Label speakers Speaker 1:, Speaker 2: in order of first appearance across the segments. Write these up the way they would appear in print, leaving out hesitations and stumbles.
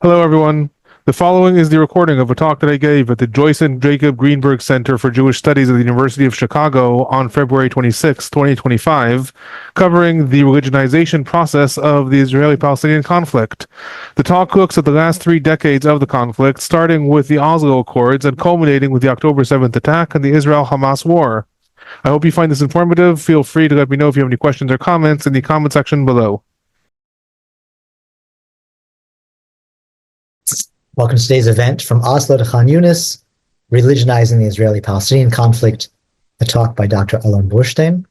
Speaker 1: Hello, everyone. The following is the recording of a talk that I gave at the Joyce and Jacob Greenberg Center for Jewish Studies at the University of Chicago on February 26, 2025, covering the religionization process of the Israeli-Palestinian conflict. The talk looks at the last 3 decades of the conflict, starting with the Oslo Accords and culminating with the October 7th attack and the Israel-Hamas War. I hope you find this informative. Feel free to let me know if you have any questions or comments in the comment section below.
Speaker 2: Welcome to today's event, From Oslo to Khan-Yunis, Religionizing the Israeli-Palestinian Conflict, a talk by Dr. Alon Burstein.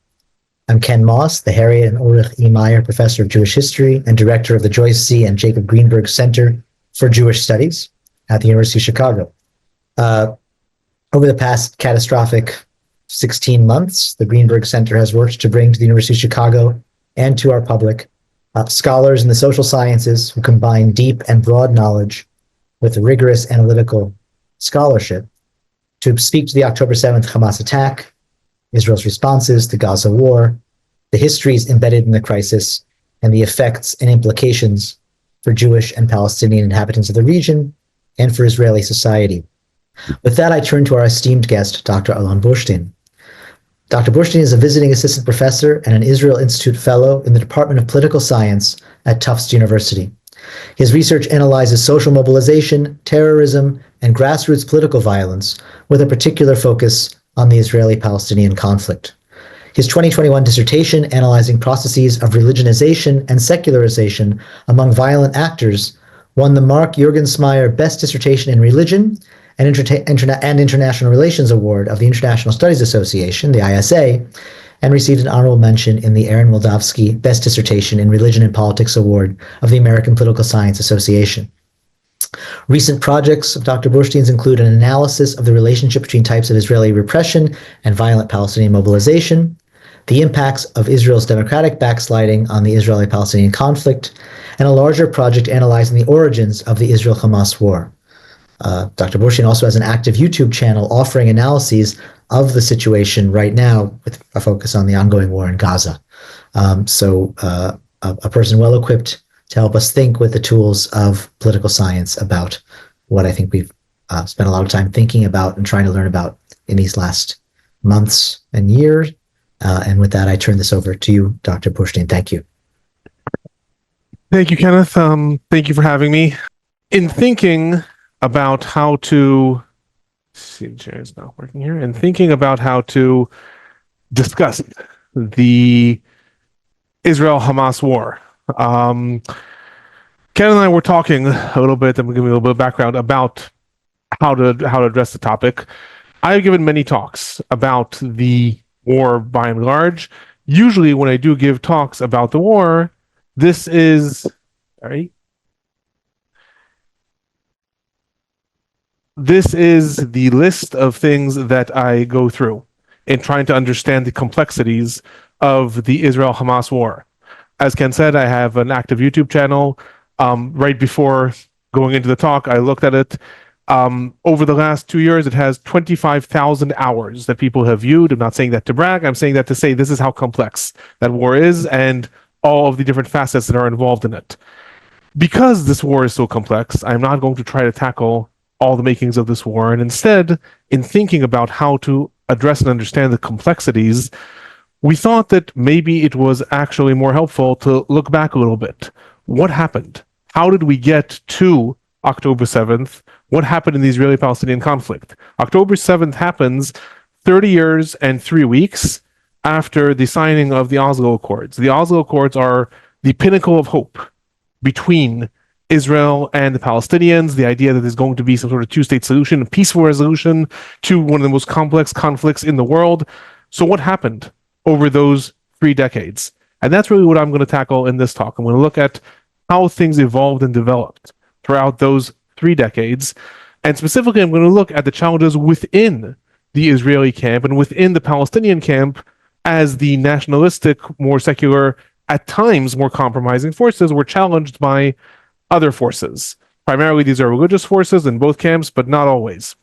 Speaker 2: I'm Ken Moss, the Harriet and Ulrich E. Meyer Professor of Jewish History and Director of the Joyce C. and Jacob Greenberg Center for Jewish Studies at the University of Chicago. Over the past catastrophic 16 months, the Greenberg Center has worked to bring to the University of Chicago and to our public scholars in the social sciences who combine deep and broad knowledge with rigorous analytical scholarship to speak to the October 7th Hamas attack, Israel's responses, the Gaza war, the histories embedded in the crisis, and the effects and implications for Jewish and Palestinian inhabitants of the region and for Israeli society. With that, I turn to our esteemed guest, Dr. Alon Burstein. Dr. Burstein is a visiting assistant professor and an Israel Institute fellow in the Department of Political Science at Tufts University. His research analyzes social mobilization, terrorism, and grassroots political violence, with a particular focus on the Israeli-Palestinian conflict. His 2021 dissertation analyzing processes of religionization and secularization among violent actors won the Mark Juergensmeyer Best Dissertation in Religion and International Relations Award of the International Studies Association, the ISA, and received an honorable mention in the Aaron Moldavsky Best Dissertation in Religion and Politics Award of the American Political Science Association. Recent projects of Dr. Burstein's include an analysis of the relationship between types of Israeli repression and violent Palestinian mobilization, the impacts of Israel's democratic backsliding on the Israeli-Palestinian conflict, and a larger project analyzing the origins of the Israel-Hamas War. Dr. Burstein also has an active YouTube channel offering analyses of the situation right now with a focus on the ongoing war in Gaza. A person well equipped to help us think with the tools of political science about what I think we've spent a lot of time thinking about and trying to learn about in these last months and years. And with that, I turn this over to you, Dr. Burstein. Thank you.
Speaker 1: Thank you, Kenneth. Thank you for having me. In thinking about how to see, the chair is not working here, and thinking about how to discuss the Israel-Hamas war. Ken and I were talking a little bit, and we'll give you a little bit of background about how to address the topic. I've given many talks about the war by and large. Usually when I do give talks about the war, this is the list of things that I go through in trying to understand the complexities of the Israel-Hamas war. As Ken said, I have an active YouTube channel. Right before going into the talk, I looked at it. Over the last 2 years, it has 25,000 hours that people have viewed. I'm not saying that to brag. I'm saying that to say this is how complex that war is and all of the different facets that are involved in it. Because this war is so complex, I'm not going to try to tackle all the makings of this war, and instead, in thinking about how to address and understand the complexities, we thought that maybe it was actually more helpful to look back a little bit. What happened? How did we get to October 7th? What happened in the Israeli-Palestinian conflict? October 7th happens 30 years and 3 weeks after the signing of the Oslo Accords. The Oslo Accords are the pinnacle of hope between Israel and the Palestinians, the idea that there's going to be some sort of two-state solution, a peaceful resolution to one of the most complex conflicts in the world. So what happened over those 3 decades? And that's really what I'm going to tackle in this talk. I'm going to look at how things evolved and developed throughout those 3 decades. And specifically, I'm going to look at the challenges within the Israeli camp and within the Palestinian camp as the nationalistic, more secular, at times more compromising forces were challenged by other forces. Primarily, these are religious forces in both camps, but not always.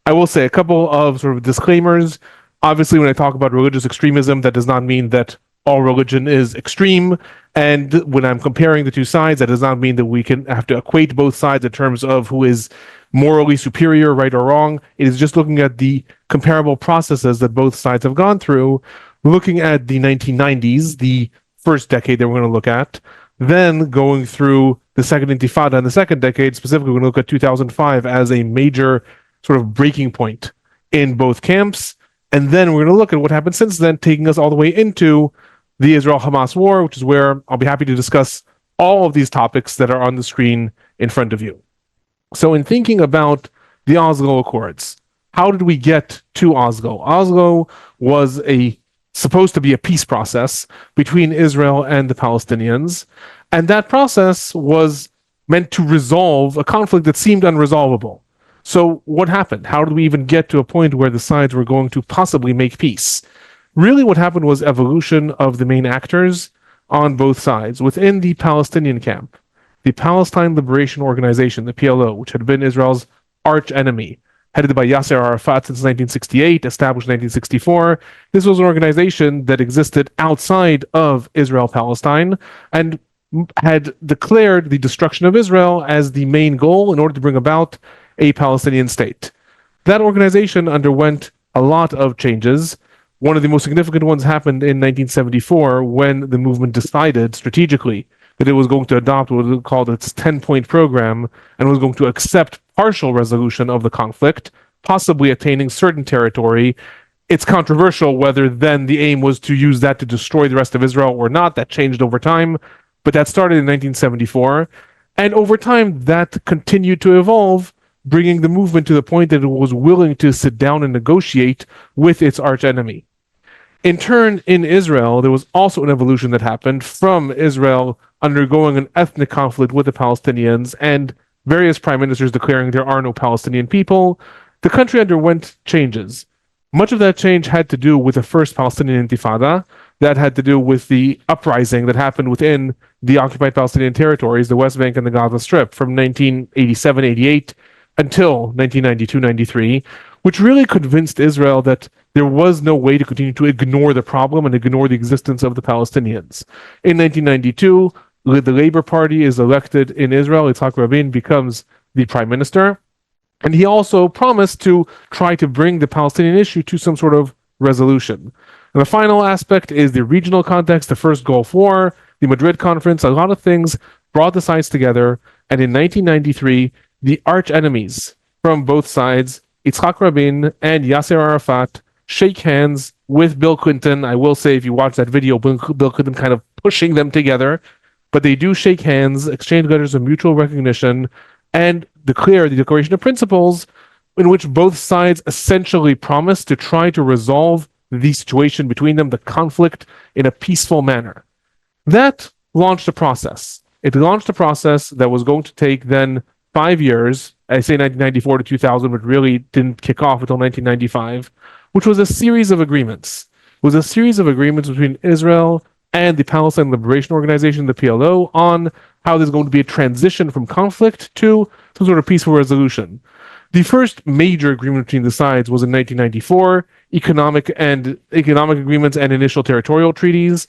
Speaker 1: I will say a couple of sort of disclaimers. Obviously, when I talk about religious extremism, that does not mean that all religion is extreme. And when I'm comparing the two sides, that does not mean that we can have to equate both sides in terms of who is morally superior, right or wrong. It is just looking at the comparable processes that both sides have gone through, looking at the 1990s, the first decade that we're going to look at, then going through the second intifada in the second decade. Specifically, we're going to look at 2005 as a major sort of breaking point in both camps. And then we're going to look at what happened since then, taking us all the way into the Israel-Hamas War, which is where I'll be happy to discuss all of these topics that are on the screen in front of you. So in thinking about the Oslo Accords, how did we get to Oslo? Oslo was supposed to be a peace process between Israel and the Palestinians, and that process was meant to resolve a conflict that seemed unresolvable. So what happened? How did we even get to a point where the sides were going to possibly make peace? Really what happened was evolution of the main actors on both sides. Within the Palestinian camp, the Palestine Liberation Organization, the PLO, which had been Israel's arch enemy, headed by Yasser Arafat since 1968, established in 1964. This was an organization that existed outside of Israel-Palestine and had declared the destruction of Israel as the main goal in order to bring about a Palestinian state. That organization underwent a lot of changes. One of the most significant ones happened in 1974 when the movement decided strategically that it was going to adopt what it called its 10-point program and was going to accept partial resolution of the conflict, possibly attaining certain territory. It's controversial whether then the aim was to use that to destroy the rest of Israel or not. That changed over time, but that started in 1974. And over time, that continued to evolve, bringing the movement to the point that it was willing to sit down and negotiate with its archenemy. In turn, in Israel, there was also an evolution that happened from Israel undergoing an ethnic conflict with the Palestinians and various prime ministers declaring there are no Palestinian people. The country underwent changes. Much of that change had to do with the first Palestinian Intifada. That had to do with the uprising that happened within the occupied Palestinian territories, the West Bank and the Gaza Strip, from 1987-88 until 1992-93, which really convinced Israel that there was no way to continue to ignore the problem and ignore the existence of the Palestinians. In 1992, the Labour Party is elected in Israel. Yitzhak Rabin becomes the prime minister. And he also promised to try to bring the Palestinian issue to some sort of resolution. And the final aspect is the regional context, the first Gulf War, the Madrid Conference. A lot of things brought the sides together. And in 1993, the arch enemies from both sides, Yitzhak Rabin and Yasser Arafat, shake hands with Bill Clinton. I will say, if you watch that video, Bill Clinton kind of pushing them together. But they do shake hands, exchange letters of mutual recognition, and declare the Declaration of Principles, in which both sides essentially promise to try to resolve the situation between them, the conflict, in a peaceful manner. That launched a process. It launched a process that was going to take then 5 years. I say 1994 to 2000, but really didn't kick off until 1995, which was a series of agreements. It was a series of agreements between Israel and the Palestine Liberation Organization, the PLO, on how there's going to be a transition from conflict to some sort of peaceful resolution. The first major agreement between the sides was in 1994, economic agreements and initial territorial treaties.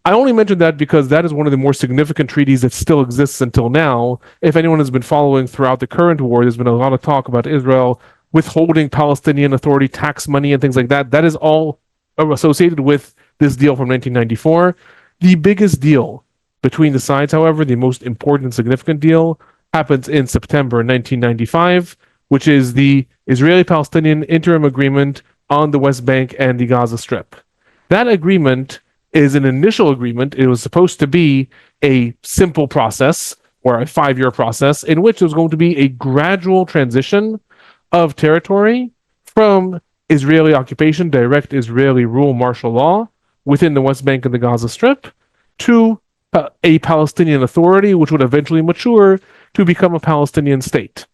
Speaker 1: I only mentioned that because that is one of the more significant treaties that still exists until now. If anyone has been following throughout the current war, there's been a lot of talk about Israel withholding Palestinian Authority tax money and things like that. That is all associated with this deal from 1994. The biggest deal between the sides, however, the most important significant deal, happens in September 1995, which is the Israeli-Palestinian interim agreement on the West Bank and the Gaza Strip. That agreement is an initial agreement. It was supposed to be a simple process, or a 5-year process, in which there was going to be a gradual transition of territory from Israeli occupation, direct Israeli rule, martial law, within the West Bank and the Gaza Strip, to a Palestinian Authority, which would eventually mature to become a Palestinian state.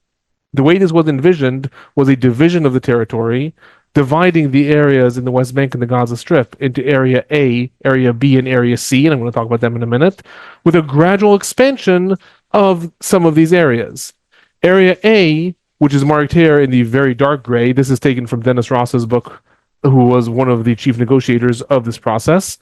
Speaker 1: The way this was envisioned was a division of the territory, dividing the areas in the West Bank and the Gaza Strip into Area A, Area B, and Area C, and I'm going to talk about them in a minute, with a gradual expansion of some of these areas. Area A, which is marked here in the very dark gray, this is taken from Dennis Ross's book, who was one of the chief negotiators of this process.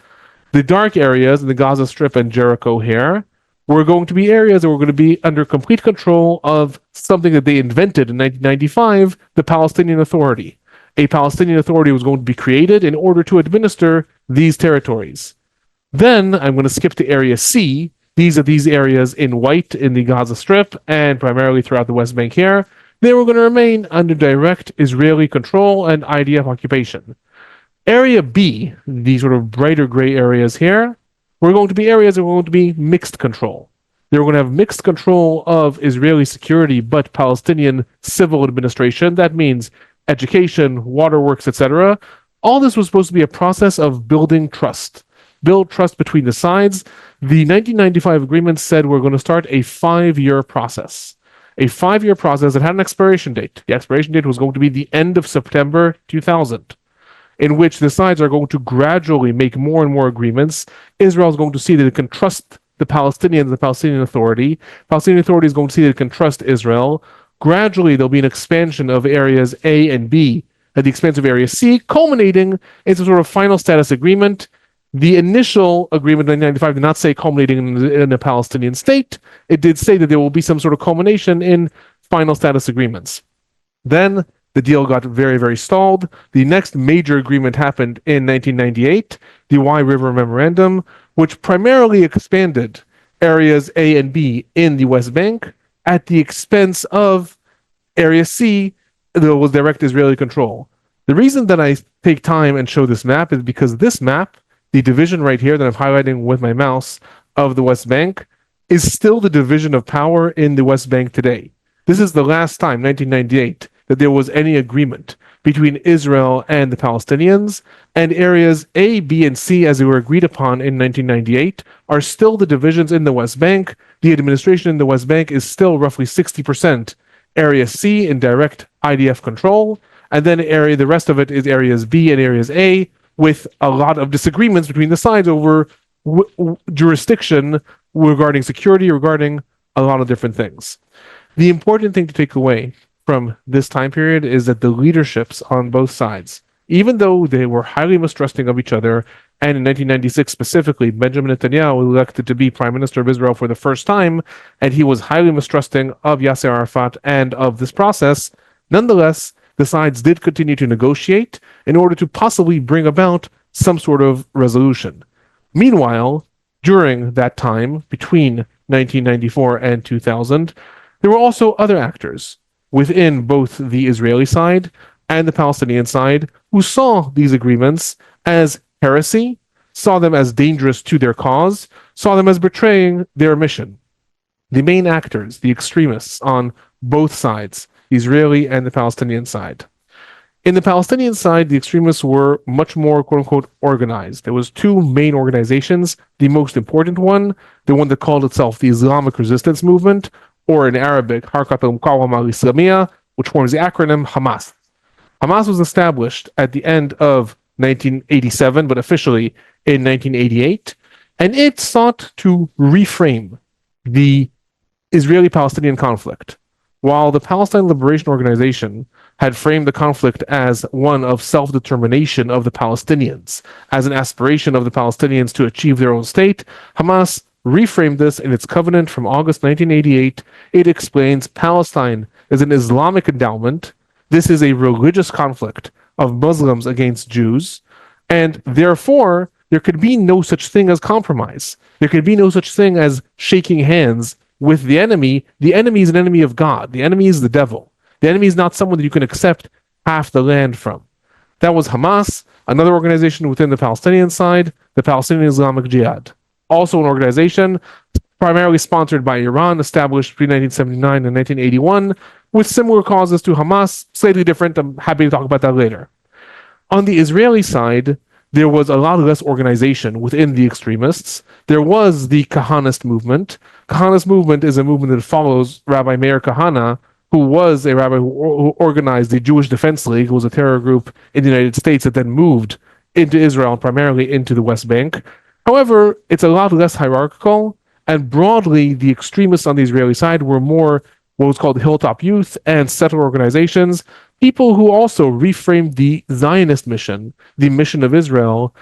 Speaker 1: The dark areas in the Gaza Strip and Jericho here were going to be areas that were going to be under complete control of something that they invented in 1995, the Palestinian Authority. A Palestinian Authority was going to be created in order to administer these territories. Then I'm going to skip to Area C. These are these areas in white in the Gaza Strip and primarily throughout the West Bank here. They were going to remain under direct Israeli control and IDF occupation. Area B, these sort of brighter gray areas here, were going to be areas that were going to be mixed control. They were going to have mixed control of Israeli security, but Palestinian civil administration. That means education, waterworks, etc. All this was supposed to be a process of building trust. Build trust between the sides. The 1995 agreement said we're going to start a 5-year process. A 5-year process that had an expiration date. The expiration date was going to be the end of September 2000, in which the sides are going to gradually make more and more agreements. Israel is going to see that it can trust the Palestinians, the Palestinian Authority. Palestinian Authority is going to see that it can trust Israel. Gradually, there'll be an expansion of areas A and B at the expense of Area C, culminating in some sort of final status agreement. The initial agreement in 1995 did not say culminating in a Palestinian state. It did say that there will be some sort of culmination in final status agreements. Then the deal got very, very stalled. The next major agreement happened in 1998, the Wye River Memorandum, which primarily expanded areas A and B in the West Bank at the expense of Area C, that was direct Israeli control. The reason that I take time and show this map is because this map, the division right here that I'm highlighting with my mouse of the West Bank, is still the division of power in the West Bank today. This is the last time, 1998, that there was any agreement between Israel and the Palestinians, and areas A, B, and C, as they were agreed upon in 1998, are still the divisions in the West Bank. The administration in the West Bank is still roughly 60% Area C in direct IDF control, and then the rest of it is areas B and areas A, with a lot of disagreements between the sides over jurisdiction regarding security, regarding a lot of different things. The important thing to take away from this time period is that the leaderships on both sides, even though they were highly mistrusting of each other, and in 1996 specifically, Benjamin Netanyahu was elected to be Prime Minister of Israel for the first time, and he was highly mistrusting of Yasser Arafat and of this process, nonetheless, the sides did continue to negotiate in order to possibly bring about some sort of resolution. Meanwhile, during that time, between 1994 and 2000, there were also other actors within both the Israeli side and the Palestinian side who saw these agreements as heresy, saw them as dangerous to their cause, saw them as betraying their mission. The main actors, the extremists on both sides, the Israeli and the Palestinian side. In the Palestinian side, the extremists were much more, quote-unquote, organized. There was two main organizations. The most important one, the one that called itself the Islamic Resistance Movement, or in Arabic, Harkat al-Muqawama al-Islamiyya, which forms the acronym Hamas. Hamas was established at the end of 1987, but officially in 1988, and it sought to reframe the Israeli-Palestinian conflict. While the Palestine Liberation Organization had framed the conflict as one of self-determination of the Palestinians, as an aspiration of the Palestinians to achieve their own state, Hamas reframed this in its covenant from August 1988. It explains Palestine is an Islamic endowment. This is a religious conflict of Muslims against Jews, and therefore there could be no such thing as compromise. There could be no such thing as shaking hands with the enemy. The enemy is an enemy of God. The enemy is the devil. The enemy is not someone that you can accept half the land from. That was Hamas, another organization within the Palestinian side, the Palestinian Islamic Jihad. Also an organization primarily sponsored by Iran, established between 1979 and 1981, with similar causes to Hamas, slightly different. I'm happy to talk about that later. On the Israeli side, there was a lot less organization within the extremists. There was the Kahanist movement. Kahanist movement is a movement that follows Rabbi Meir Kahana, who was a rabbi who organized the Jewish Defense League, who was a terror group in the United States that then moved into Israel, primarily into the West Bank. However, it's a lot less hierarchical, and broadly, the extremists on the Israeli side were more what was called Hilltop Youth and settler organizations, people who also reframed the Zionist mission, the mission of Israel,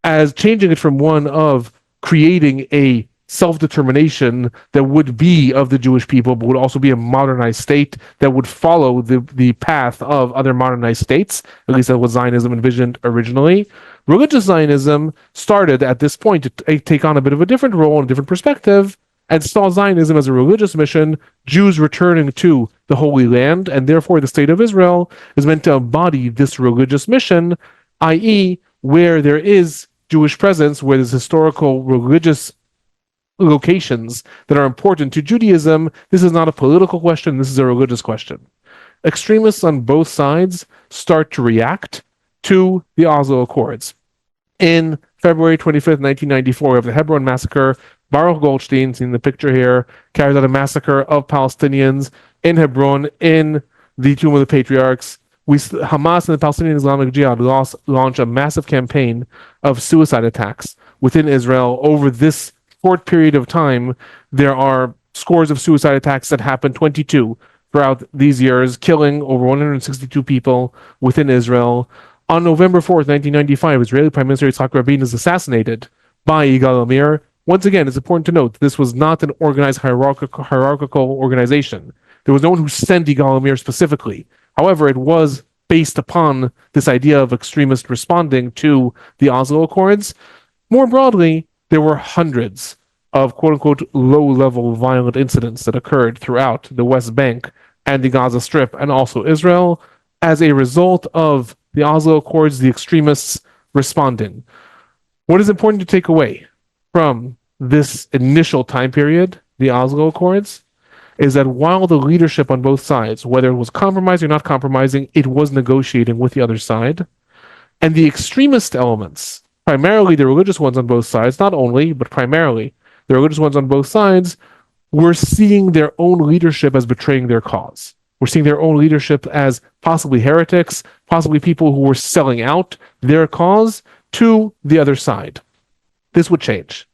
Speaker 1: as changing it from one of creating a self-determination that would be of the Jewish people, but would also be a modernized state that would follow the path of other modernized states. At least that was Zionism envisioned originally. Religious Zionism started at this point to take on a bit of a different role and a different perspective, and saw Zionism as a religious mission, Jews returning to the Holy Land, and therefore the state of Israel is meant to embody this religious mission, i.e., where there is Jewish presence, where there's historical religious locations that are important to Judaism. This is not a political question, this is a religious question. Extremists on both sides start to react to the Oslo Accords. In February 25th, 1994, we have the Hebron massacre. Baruch Goldstein, seen the picture here, carries out a massacre of Palestinians in Hebron, in the Tomb of the Patriarchs. Hamas and the Palestinian Islamic Jihad launch a massive campaign of suicide attacks within Israel. Over this short period of time, there are scores of suicide attacks that happen, 22 throughout these years, killing over 162 people within Israel. On November 4th, 1995, Israeli Prime Minister Yitzhak Rabin is assassinated by Yigal Amir. Once again, it's important to note that this was not an organized hierarchical organization. There was no one who sent Yigal Amir specifically. However, it was based upon this idea of extremists responding to the Oslo Accords. More broadly, there were hundreds of quote-unquote low-level violent incidents that occurred throughout the West Bank and the Gaza Strip, and also Israel, as a result of the Oslo Accords, the extremists responding. What is important to take away from this initial time period, the Oslo Accords, is that while the leadership on both sides, whether it was compromising or not compromising, it was negotiating with the other side. And the extremist elements, primarily the religious ones on both sides, not only, but primarily the religious ones on both sides, were seeing their own leadership as betraying their cause. We're seeing their own leadership as possibly heretics, possibly people who were selling out their cause to the other side. This would change.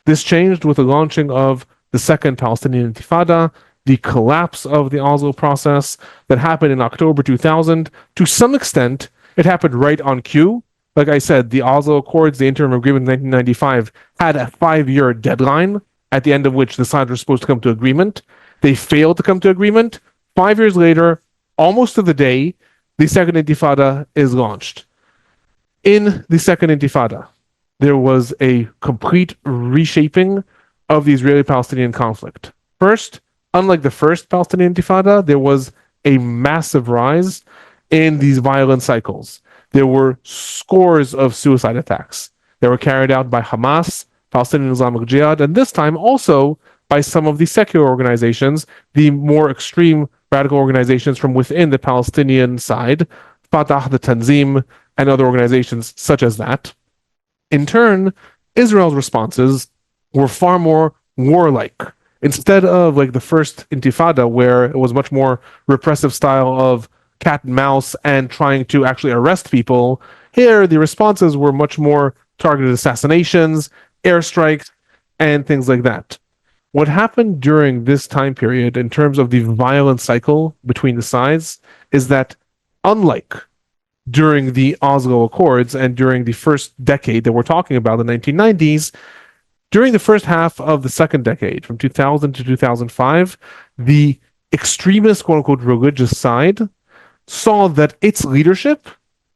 Speaker 1: This changed with the launching of the Second Palestinian Intifada, the collapse of the Oslo process that happened in October 2000. To some extent, it happened right on cue. Like I said, the Oslo Accords, the interim agreement in 1995, had a 5-year deadline at the end of which the sides were supposed to come to agreement. They failed to come to agreement. 5 years later, almost to the day, the Second Intifada is launched. In the Second Intifada, there was a complete reshaping of the Israeli-Palestinian conflict. First, unlike the first Palestinian Intifada, there was a massive rise in these violent cycles. There were scores of suicide attacks that were carried out by Hamas, Palestinian Islamic Jihad, and this time also by some of the secular organizations, the more extreme radical organizations from within the Palestinian side, Fatah, the Tanzim, and other organizations such as that. In turn, Israel's responses were far more warlike. Instead of like the first Intifada, where it was much more repressive style of cat and mouse and trying to actually arrest people, here the responses were much more targeted assassinations, airstrikes, and things like that. What happened during this time period in terms of the violent cycle between the sides is that, unlike during the Oslo Accords and during the first decade that we're talking about, the 1990s, during the first half of the second decade, from 2000 to 2005, the extremist, quote-unquote, religious side saw that its leadership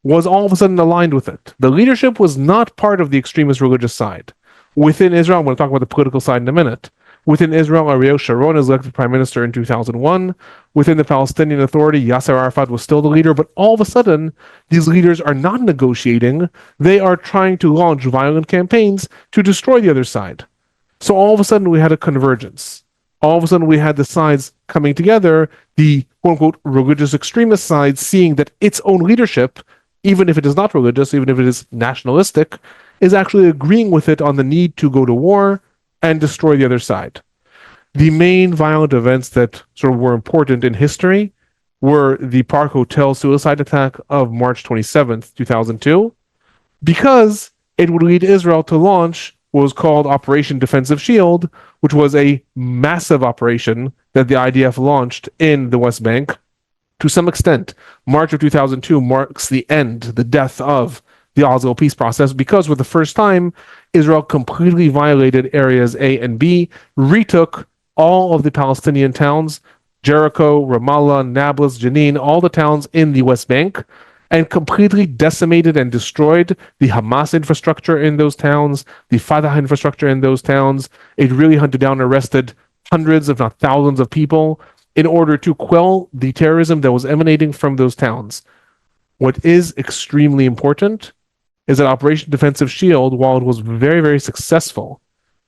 Speaker 1: was all of a sudden aligned with it. The leadership was not part of the extremist religious side. Within Israel, I'm going to talk about the political side in a minute. Within Israel, Ariel Sharon is elected prime minister in 2001. Within the Palestinian Authority, Yasser Arafat was still the leader, but all of a sudden, these leaders are not negotiating. They are trying to launch violent campaigns to destroy the other side. So all of a sudden, we had a convergence. All of a sudden, we had the sides coming together, the quote-unquote religious extremist side seeing that its own leadership, even if it is not religious, even if it is nationalistic, is actually agreeing with it on the need to go to war and destroy the other side. The main violent events that sort of were important in history were the Park Hotel suicide attack of March 27th, 2002, because it would lead Israel to launch what was called Operation Defensive Shield, which was a massive operation that the IDF launched in the West Bank. To some extent, March of 2002 marks the end, the death of the Oslo peace process, because for the first time, Israel completely violated areas A and B, retook all of the Palestinian towns, Jericho, Ramallah, Nablus, Jenin, all the towns in the West Bank, and completely decimated and destroyed the Hamas infrastructure in those towns, the Fatah infrastructure in those towns. It really hunted down and arrested hundreds, if not thousands, of people in order to quell the terrorism that was emanating from those towns. What is extremely important is that Operation Defensive Shield, while it was very, very successful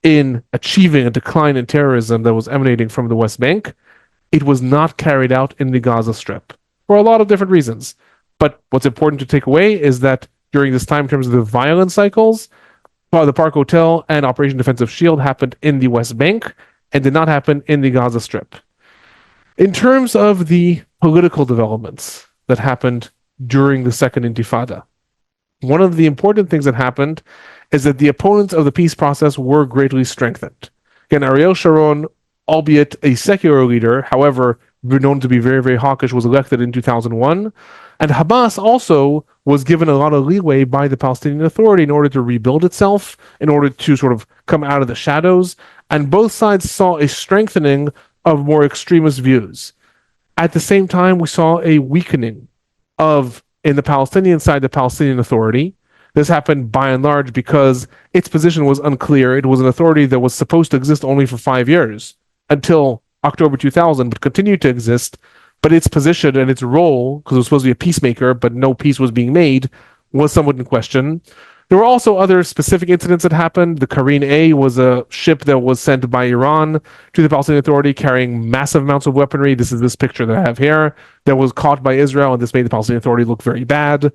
Speaker 1: in achieving a decline in terrorism that was emanating from the West Bank, it was not carried out in the Gaza Strip for a lot of different reasons. But what's important to take away is that during this time, in terms of the violence cycles, the Park Hotel and Operation Defensive Shield happened in the West Bank and did not happen in the Gaza Strip. In terms of the political developments that happened during the Second Intifada, one of the important things that happened is that the opponents of the peace process were greatly strengthened. Again, Ariel Sharon, albeit a secular leader, however, known to be very, very hawkish, was elected in 2001. And Hamas also was given a lot of leeway by the Palestinian Authority in order to rebuild itself, in order to sort of come out of the shadows. And both sides saw a strengthening of more extremist views. At the same time, we saw a weakening of, in the Palestinian side, the Palestinian Authority. This happened by and large because its position was unclear. It was an authority that was supposed to exist only for 5 years until October 2000, but continued to exist. But its position and its role, because it was supposed to be a peacemaker, but no peace was being made, was somewhat in question. There were also other specific incidents that happened. The Karine A was a ship that was sent by Iran to the Palestinian Authority carrying massive amounts of weaponry. This is this picture that I have here that was caught by Israel, and this made the Palestinian Authority look very bad.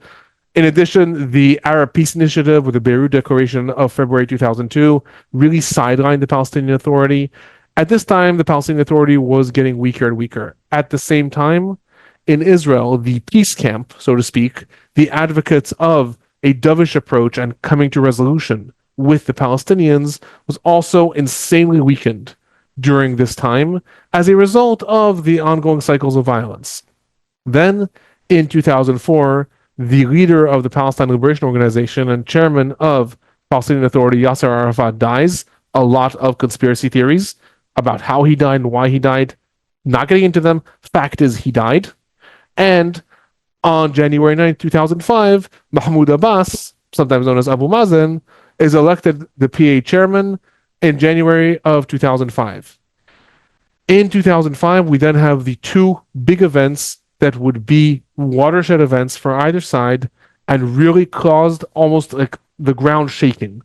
Speaker 1: In addition, the Arab Peace Initiative with the Beirut Declaration of February 2002 really sidelined the Palestinian Authority. At this time, the Palestinian Authority was getting weaker and weaker. At the same time, in Israel, the peace camp, so to speak, the advocates of a dovish approach and coming to resolution with the Palestinians was also insanely weakened during this time as a result of the ongoing cycles of violence. Then, in 2004, the leader of the Palestine Liberation Organization and chairman of Palestinian Authority, Yasser Arafat, dies. A lot of conspiracy theories about how he died and why he died. Not getting into them. Fact is, he died. And on January 9, 2005, Mahmoud Abbas, sometimes known as Abu Mazen, is elected the PA chairman in January of 2005. In 2005, we then have the two big events that would be watershed events for either side and really caused almost like the ground shaking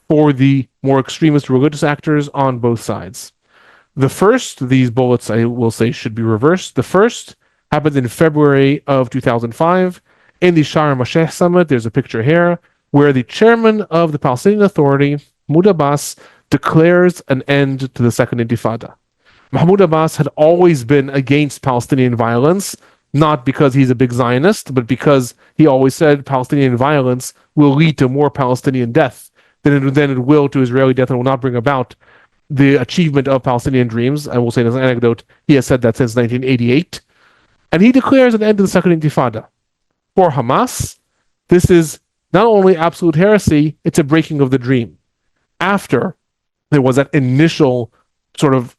Speaker 1: for the more extremist religious actors on both sides. The first, these bullets I will say should be reversed. The first happened in February of 2005 in the Sharm el-Sheikh summit. There's a picture here where the chairman of the Palestinian Authority, Mahmoud Abbas, declares an end to the Second Intifada. Mahmoud Abbas had always been against Palestinian violence, not because he's a big Zionist, but because he always said Palestinian violence will lead to more Palestinian death than it will to Israeli death and will not bring about the achievement of Palestinian dreams. I will say as an anecdote, he has said that since 1988. And he declares an end to the Second Intifada. For Hamas, this is not only absolute heresy, it's a breaking of the dream. After there was that initial sort of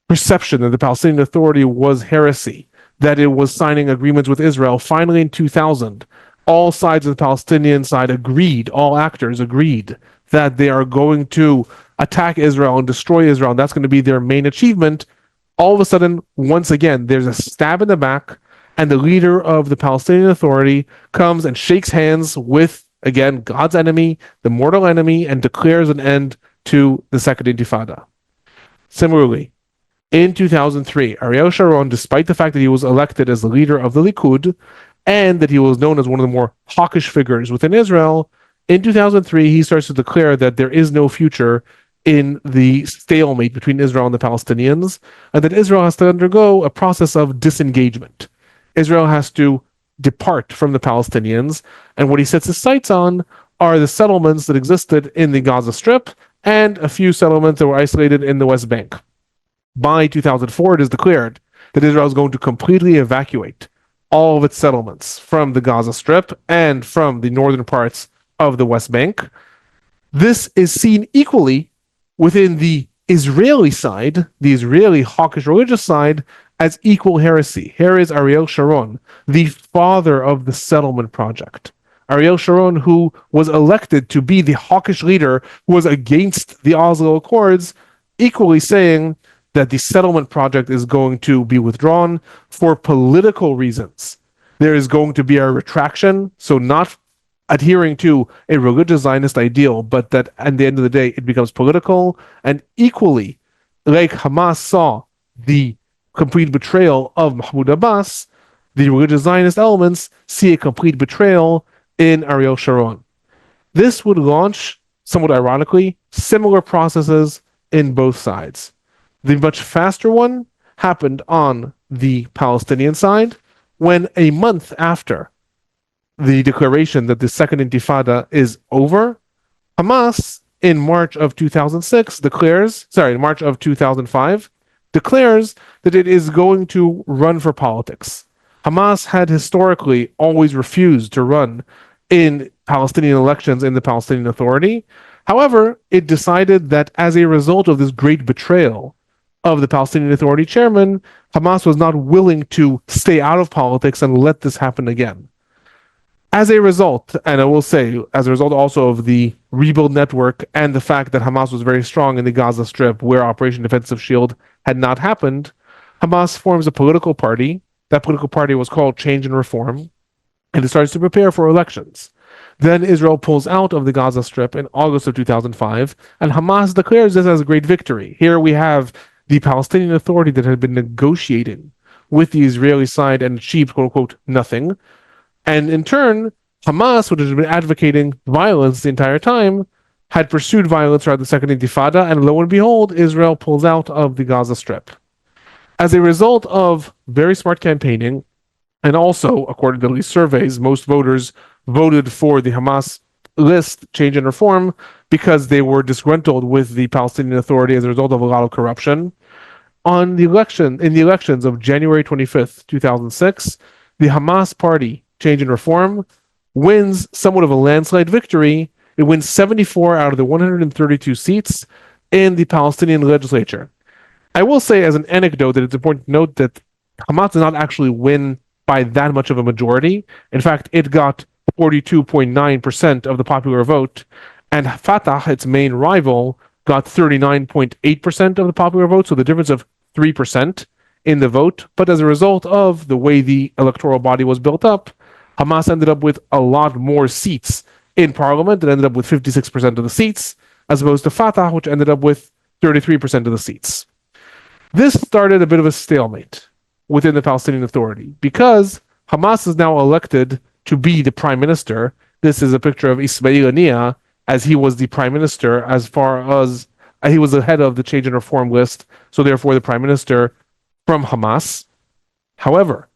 Speaker 1: perception that the Palestinian Authority was heresy, that it was signing agreements with Israel, finally in 2000, all sides of the Palestinian side agreed, all actors agreed, that they are going to attack Israel and destroy Israel, and that's going to be their main achievement. All of a sudden, once again, there's a stab in the back, and the leader of the Palestinian Authority comes and shakes hands with, again, God's enemy, the mortal enemy, and declares an end to the Second Intifada. Similarly, in 2003, Ariel Sharon, despite the fact that he was elected as the leader of the Likud, and that he was known as one of the more hawkish figures within Israel, in 2003, he starts to declare that there is no future in the stalemate between Israel and the Palestinians, and that Israel has to undergo a process of disengagement. Israel has to depart from the Palestinians, and what he sets his sights on are the settlements that existed in the Gaza Strip and a few settlements that were isolated in the West Bank. By 2004, it is declared that Israel is going to completely evacuate all of its settlements from the Gaza Strip and from the northern parts of the West Bank. This is seen equally within the Israeli side, the Israeli hawkish religious side, as equal heresy. Here is Ariel Sharon, the father of the settlement project. Ariel Sharon, who was elected to be the hawkish leader who was against the Oslo Accords, equally saying that the settlement project is going to be withdrawn for political reasons. There is going to be a retraction, so not adhering to a religious Zionist ideal, but that at the end of the day, it becomes political. And equally, like Hamas saw the complete betrayal of Mahmoud Abbas, the religious Zionist elements see a complete betrayal in Ariel Sharon. This would launch, somewhat ironically, similar processes in both sides. The much faster one happened on the Palestinian side when a month after the declaration that the Second Intifada is over, Hamas in March of 2005, declares that it is going to run for politics. Hamas had historically always refused to run in Palestinian elections in the Palestinian Authority. However, it decided that as a result of this great betrayal of the Palestinian Authority chairman, Hamas was not willing to stay out of politics and let this happen again. As a result, and I will say, as a result also of the rebuild network and the fact that Hamas was very strong in the Gaza Strip, where Operation Defensive Shield had not happened, Hamas forms a political party. That political party was called Change and Reform, and it starts to prepare for elections. Then Israel pulls out of the Gaza Strip in August of 2005, and Hamas declares this as a great victory. Here we have the Palestinian Authority that had been negotiating with the Israeli side and achieved, quote unquote, nothing. And in turn, Hamas, which has been advocating violence the entire time, had pursued violence throughout the Second Intifada, and lo and behold, Israel pulls out of the Gaza Strip. As a result of very smart campaigning, and also, according to these surveys, most voters voted for the Hamas list, Change and Reform, because they were disgruntled with the Palestinian Authority as a result of a lot of corruption. In the elections of January 25th, 2006, the Hamas party, Change and Reform, wins somewhat of a landslide victory. It wins 74 out of the 132 seats in the Palestinian legislature. I will say as an anecdote that it's important to note that Hamas did not actually win by that much of a majority. In fact, it got 42.9% of the popular vote, and Fatah, its main rival, got 39.8% of the popular vote, so the difference of 3% in the vote. But as a result of the way the electoral body was built up, Hamas ended up with a lot more seats in parliament. It ended up with 56% of the seats, as opposed to Fatah, which ended up with 33% of the seats. This started a bit of a stalemate within the Palestinian Authority because Hamas is now elected to be the prime minister. This is a picture of Ismail Haniyeh as he was the prime minister, as far as he was the head of the Change and Reform list, so therefore the prime minister from Hamas. However,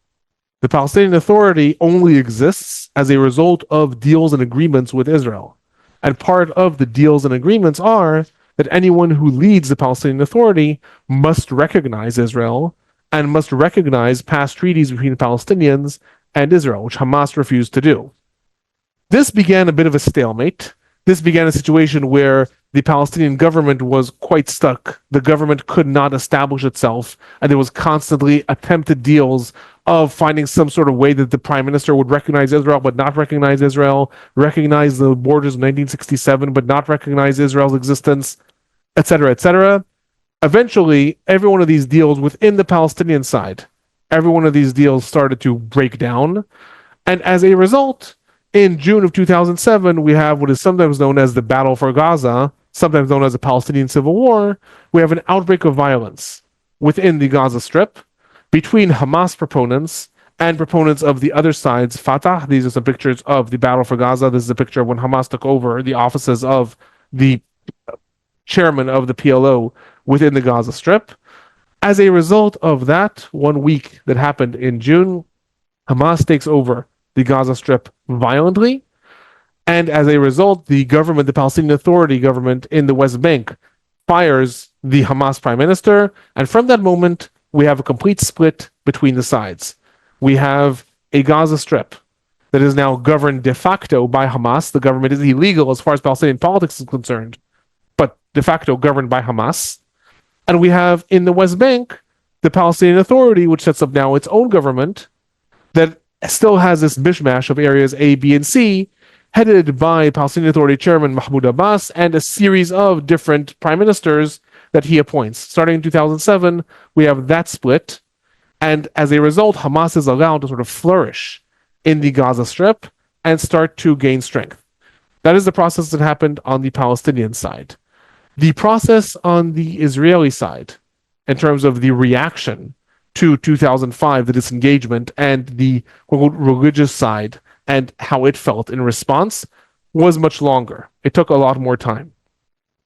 Speaker 1: the Palestinian Authority only exists as a result of deals and agreements with Israel. And part of the deals and agreements are that anyone who leads the Palestinian Authority must recognize Israel and must recognize past treaties between the Palestinians and Israel, which Hamas refused to do. This began a bit of a stalemate. This began a situation where the Palestinian government was quite stuck. The government could not establish itself, and there was constantly attempted deals of finding some sort of way that the prime minister would recognize Israel but not recognize Israel, recognize the borders of 1967 but not recognize Israel's existence, etc., etc. Eventually, every one of these deals within the Palestinian side, every one of these deals started to break down. And as a result, in June of 2007, we have what is sometimes known as the Battle for Gaza, sometimes known as the Palestinian Civil War. We have an outbreak of violence within the Gaza Strip between Hamas proponents and proponents of the other side's Fatah. These are some pictures of the Battle for Gaza. This is a picture of when Hamas took over the offices of the chairman of the PLO within the Gaza Strip. As a result of that, 1 week that happened in June, Hamas takes over the Gaza Strip violently. And as a result, the government, the Palestinian Authority government in the West Bank, fires the Hamas prime minister. And from that moment, we have a complete split between the sides. We have a Gaza Strip that is now governed de facto by Hamas. The government is illegal as far as Palestinian politics is concerned, but de facto governed by Hamas. And we have in the West Bank the Palestinian Authority, which sets up now its own government that still has this mishmash of areas A, B, and C, headed by Palestinian Authority Chairman Mahmoud Abbas and a series of different prime ministers that he appoints. Starting in 2007, we have that split. And as a result, Hamas is allowed to sort of flourish in the Gaza Strip and start to gain strength. That is the process that happened on the Palestinian side. The process on the Israeli side, in terms of the reaction to 2005, the disengagement, and the religious side and how it felt in response, was much longer. It took a lot more time.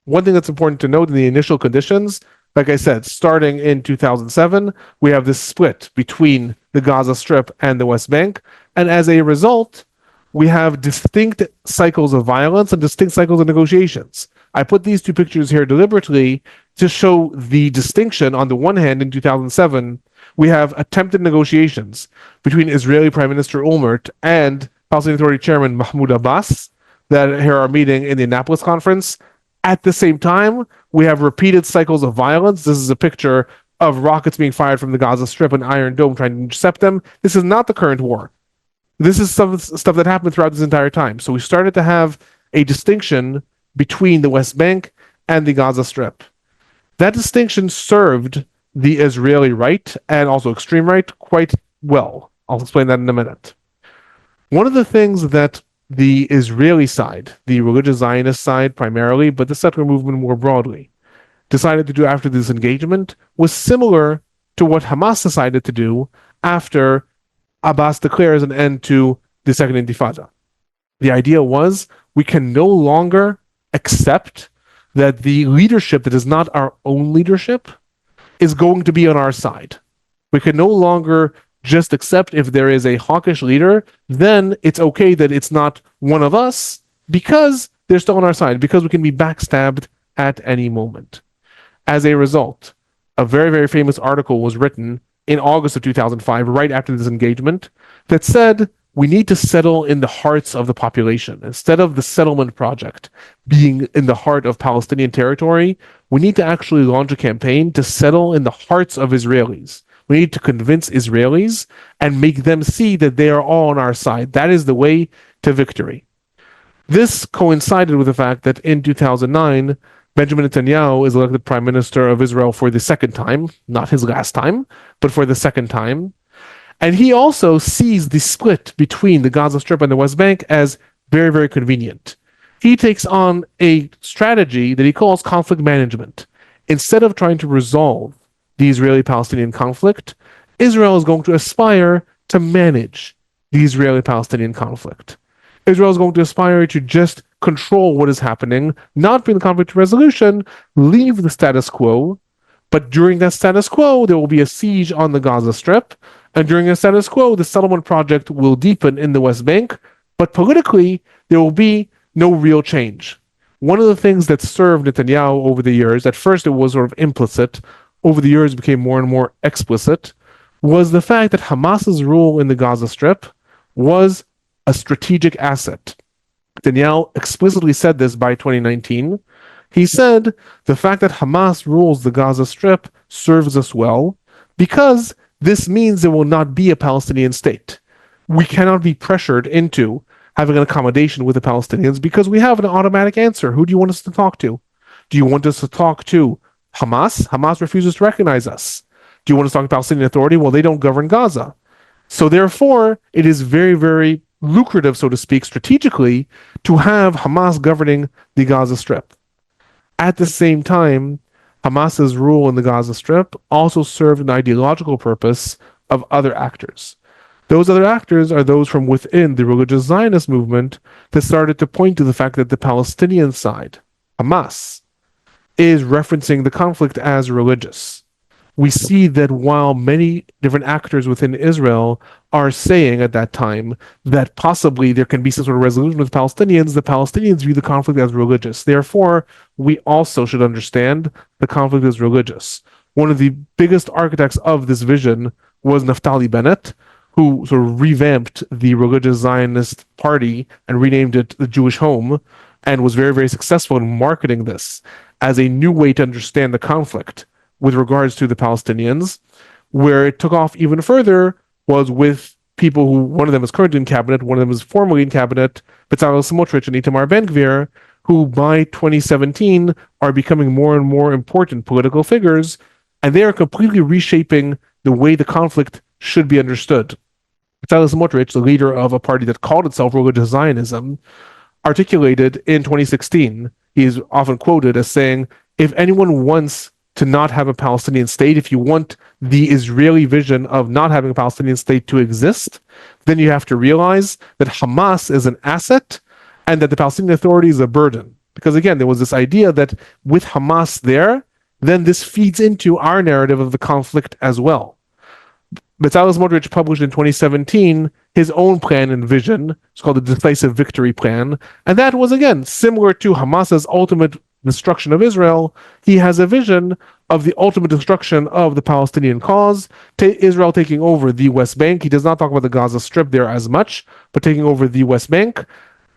Speaker 1: One thing that's important to note in the initial conditions, like I said, starting in 2007, we have this split between the Gaza Strip and the West Bank. And as a result, we have distinct cycles of violence and distinct cycles of negotiations. I put these two pictures here deliberately to show the distinction. On the one hand, in 2007, we have attempted negotiations between Israeli Prime Minister Olmert and Palestinian Authority Chairman Mahmoud Abbas that here are meeting in the Annapolis conference. At the same time, we have repeated cycles of violence. This is a picture of rockets being fired from the Gaza Strip and Iron Dome trying to intercept them. This is not the current war. This is some stuff that happened throughout this entire time. So we started to have a distinction between the West Bank and the Gaza Strip. That distinction served the Israeli right and also extreme right quite well. I'll explain that in a minute. One of the things that the Israeli side, the religious Zionist side primarily, but the settler movement more broadly, decided to do after this engagement was similar to what Hamas decided to do after Abbas declares an end to the Second Intifada. The idea was we can no longer accept that the leadership that is not our own leadership is going to be on our side. We can no longer just accept if there is a hawkish leader, then it's okay that it's not one of us because they're still on our side, because we can be backstabbed at any moment. As a result, a very, very famous article was written in August of 2005, right after this engagement, that said we need to settle in the hearts of the population. Instead of the settlement project being in the heart of Palestinian territory, we need to actually launch a campaign to settle in the hearts of Israelis. We need to convince Israelis and make them see that they are all on our side. That is the way to victory. This coincided with the fact that in 2009, Benjamin Netanyahu is elected prime minister of Israel for the second time, not his last time, but for the second time. And he also sees the split between the Gaza Strip and the West Bank as very, very convenient. He takes on a strategy that he calls conflict management. Instead of trying to resolve the Israeli-Palestinian conflict, Israel is going to aspire to manage the Israeli-Palestinian conflict. Israel is going to aspire to just control what is happening, not bring the conflict to resolution, leave the status quo, but during that status quo, there will be a siege on the Gaza Strip, and during the status quo, the settlement project will deepen in the West Bank, but politically, there will be no real change. One of the things that served Netanyahu over the years, at first it was sort of implicit, over the years it became more and more explicit, was the fact that Hamas's rule in the Gaza Strip was a strategic asset. Netanyahu explicitly said this by 2019. He said, the fact that Hamas rules the Gaza Strip serves us well because this means there will not be a Palestinian state. We cannot be pressured into having an accommodation with the Palestinians because we have an automatic answer. Who do you want us to talk to? Do you want us to talk to Hamas? Hamas refuses to recognize us. Do you want us to talk to the Palestinian Authority? Well, they don't govern Gaza. So therefore, it is very, very lucrative, so to speak, strategically, to have Hamas governing the Gaza Strip. At the same time, Hamas's rule in the Gaza Strip also served an ideological purpose of other actors. Those other actors are those from within the religious Zionist movement that started to point to the fact that the Palestinian side, Hamas, is referencing the conflict as religious. We see that while many different actors within Israel are saying at that time that possibly there can be some sort of resolution with Palestinians, the Palestinians view the conflict as religious. Therefore, we also should understand the conflict as religious. One of the biggest architects of this vision was Naftali Bennett, who sort of revamped the religious Zionist party and renamed it the Jewish Home, and was very, very successful in marketing this as a new way to understand the conflict with regards to the Palestinians. Where it took off even further was with people who, one of them is currently in cabinet, one of them is formerly in cabinet, Bezalel Smotrich and Itamar Ben-Gvir, who by 2017 are becoming more and more important political figures, and they are completely reshaping the way the conflict should be understood. Bezalel Smotrich, the leader of a party that called itself Religious Zionism, articulated in 2016, he is often quoted as saying, if anyone wants to not have a Palestinian state, if you want the Israeli vision of not having a Palestinian state to exist, then you have to realize that Hamas is an asset and that the Palestinian Authority is a burden. Because again, there was this idea that with Hamas there, then this feeds into our narrative of the conflict as well. Bezalel Smotrich published in 2017 his own plan and vision. It's called the Decisive Victory Plan. And that was, again, similar to Hamas's ultimate destruction of Israel. He has a vision of the ultimate destruction of the Palestinian cause, Israel taking over the West Bank. He does not talk about the Gaza Strip there as much, but taking over the West Bank,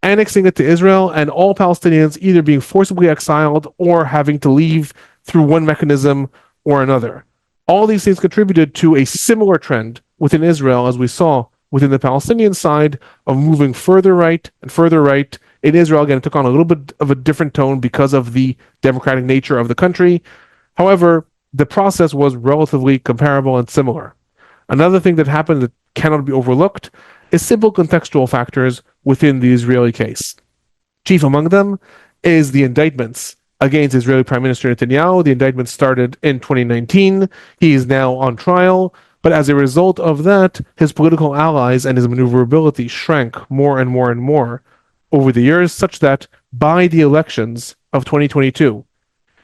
Speaker 1: annexing it to Israel, and all Palestinians either being forcibly exiled or having to leave through one mechanism or another. All these things contributed to a similar trend within Israel, as we saw within the Palestinian side, of moving further right and further right. In Israel, again, it took on a little bit of a different tone because of the democratic nature of the country. However, the process was relatively comparable and similar. Another thing that happened that cannot be overlooked is simple contextual factors within the Israeli case. Chief among them is the indictments against Israeli Prime Minister Netanyahu. The indictment started in 2019. He is now on trial. But as a result of that, his political allies and his maneuverability shrank more and more and more over the years, such that by the elections of 2022,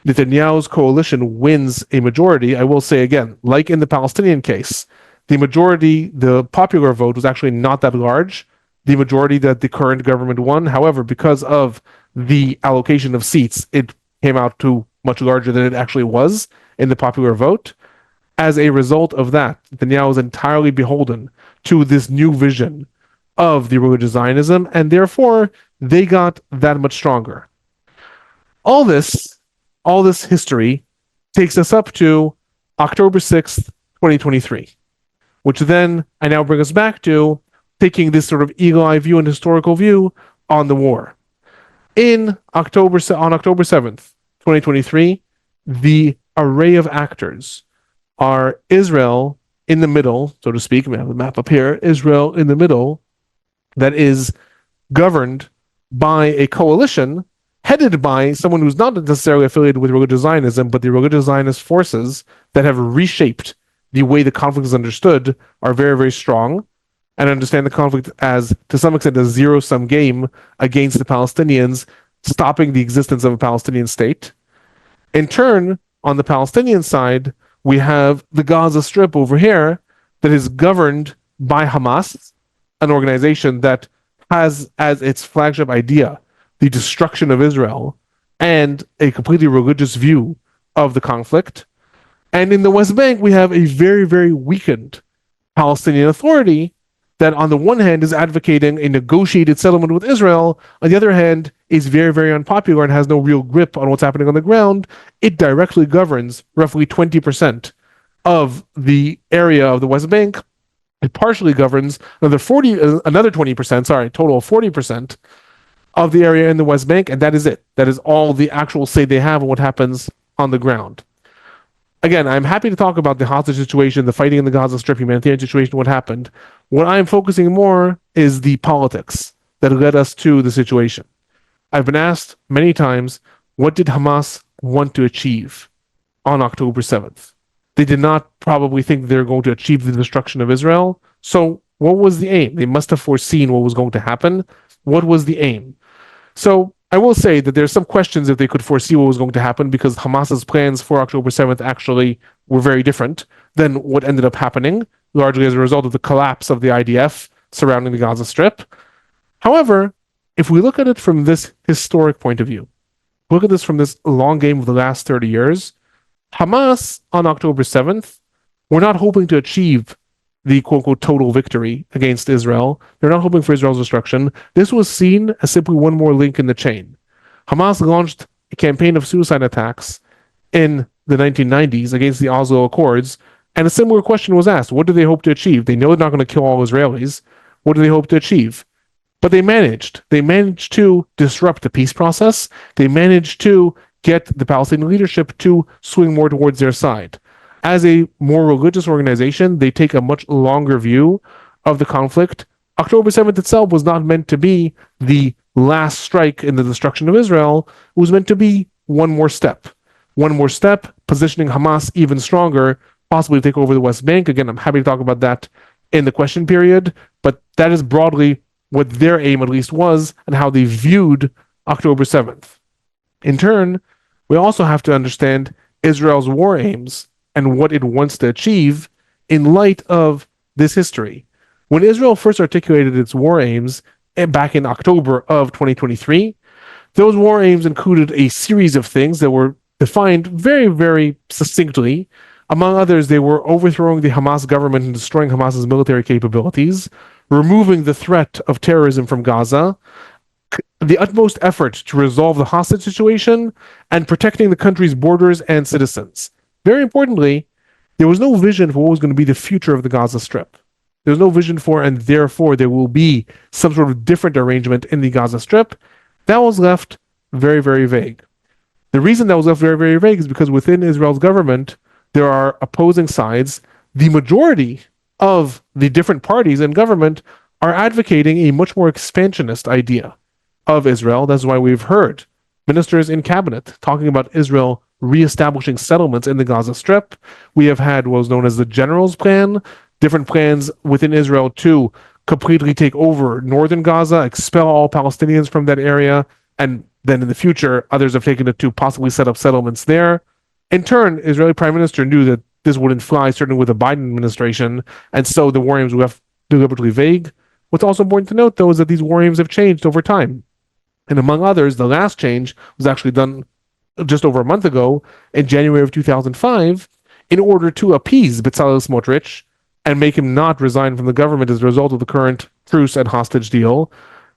Speaker 1: Netanyahu's coalition wins a majority. I will say again, like in the Palestinian case, the majority, the popular vote was actually not that large, the majority that the current government won. However, because of the allocation of seats, it came out to much larger than it actually was in the popular vote. As a result of that, Netanyahu is entirely beholden to this new vision of the religious Zionism, and therefore they got that much stronger. All this history takes us up to October 6th, 2023, which then I now bring us back to taking this sort of eagle-eye view and historical view on the war. On October 7th, 2023, the array of actors are Israel in the middle, so to speak. We have the map up here. Israel in the middle, that is governed by a coalition headed by someone who's not necessarily affiliated with religious Zionism, but the religious Zionist forces that have reshaped the way the conflict is understood are very, very strong, and understand the conflict as, to some extent, a zero-sum game against the Palestinians, stopping the existence of a Palestinian state. In turn, on the Palestinian side, we have the Gaza Strip over here that is governed by Hamas, an organization that has as its flagship idea the destruction of Israel and a completely religious view of the conflict. And in the West Bank, we have a very, very weakened Palestinian Authority that on the one hand is advocating a negotiated settlement with Israel, on the other hand is very, very unpopular and has no real grip on what's happening on the ground. It directly governs roughly 20% of the area of the West Bank. It partially governs another 20%, total of 40% of the area in the West Bank, and that is it. That is all the actual say they have on what happens on the ground. Again, I'm happy to talk about the hostage situation, the fighting in the Gaza Strip, humanitarian situation, what happened. What I'm focusing more is the politics that led us to the situation. I've been asked many times, what did Hamas want to achieve on October 7th? They did not probably think they were going to achieve the destruction of Israel. So what was the aim? They must have foreseen what was going to happen. What was the aim? So I will say that there's some questions if they could foresee what was going to happen, because Hamas's plans for October 7th actually were very different than what ended up happening, largely as a result of the collapse of the IDF surrounding the Gaza Strip. However, if we look at it from this historic point of view, look at this from this long game of the last 30 years, Hamas on October 7th were not hoping to achieve the quote-unquote total victory against Israel. They're not hoping for Israel's destruction. This was seen as simply one more link in the chain. Hamas launched a campaign of suicide attacks in the 1990s against the Oslo Accords, and a similar question was asked. What do they hope to achieve? They know they're not going to kill all Israelis. What do they hope to achieve? But they managed. They managed to disrupt the peace process. They managed to get the Palestinian leadership to swing more towards their side. As a more religious organization, they take a much longer view of the conflict. October 7th itself was not meant to be the last strike in the destruction of Israel. It was meant to be one more step. One more step, positioning Hamas even stronger, possibly take over the West Bank. Again, I'm happy to talk about that in the question period, but that is broadly what their aim at least was and how they viewed October 7th. In turn, we also have to understand Israel's war aims and what it wants to achieve in light of this history. When Israel first articulated its war aims back in October of 2023, those war aims included a series of things that were defined very, very succinctly. Among others, they were overthrowing the Hamas government and destroying Hamas's military capabilities, removing the threat of terrorism from Gaza, the utmost effort to resolve the hostage situation, and protecting the country's borders and citizens. Very importantly, there was no vision for what was going to be the future of the Gaza Strip. There's no vision for, and therefore there will be some sort of different arrangement in the Gaza Strip. That was left very, very vague. The reason that was left very, very vague is because within Israel's government, there are opposing sides. The majority of the different parties in government are advocating a much more expansionist idea of Israel. That's why we've heard ministers in cabinet talking about Israel reestablishing settlements in the Gaza Strip. We have had what was known as the General's Plan, different plans within Israel to completely take over northern Gaza, expel all Palestinians from that area, and then in the future, others have taken it to possibly set up settlements there. In turn, Israeli Prime Minister knew that this wouldn't fly, certainly with the Biden administration, and so the war aims were left deliberately vague. What's also important to note, though, is that these war aims have changed over time. And among others, the last change was actually done just over a month ago, in January of 2005, in order to appease Bezalel Smotrich and make him not resign from the government as a result of the current truce and hostage deal.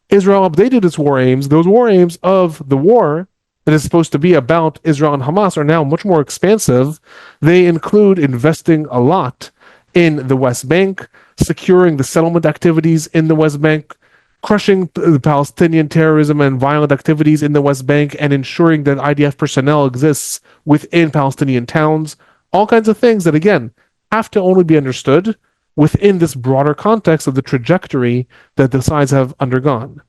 Speaker 1: Israel updated its war aims. Those war aims of the war that is supposed to be about Israel and Hamas are now much more expansive. They include investing a lot in the West Bank, securing the settlement activities in the West Bank, crushing the Palestinian terrorism and violent activities in the West Bank, and ensuring that IDF personnel exists within Palestinian towns. All kinds of things that, again, have to only be understood within this broader context of the trajectory that the sides have undergone.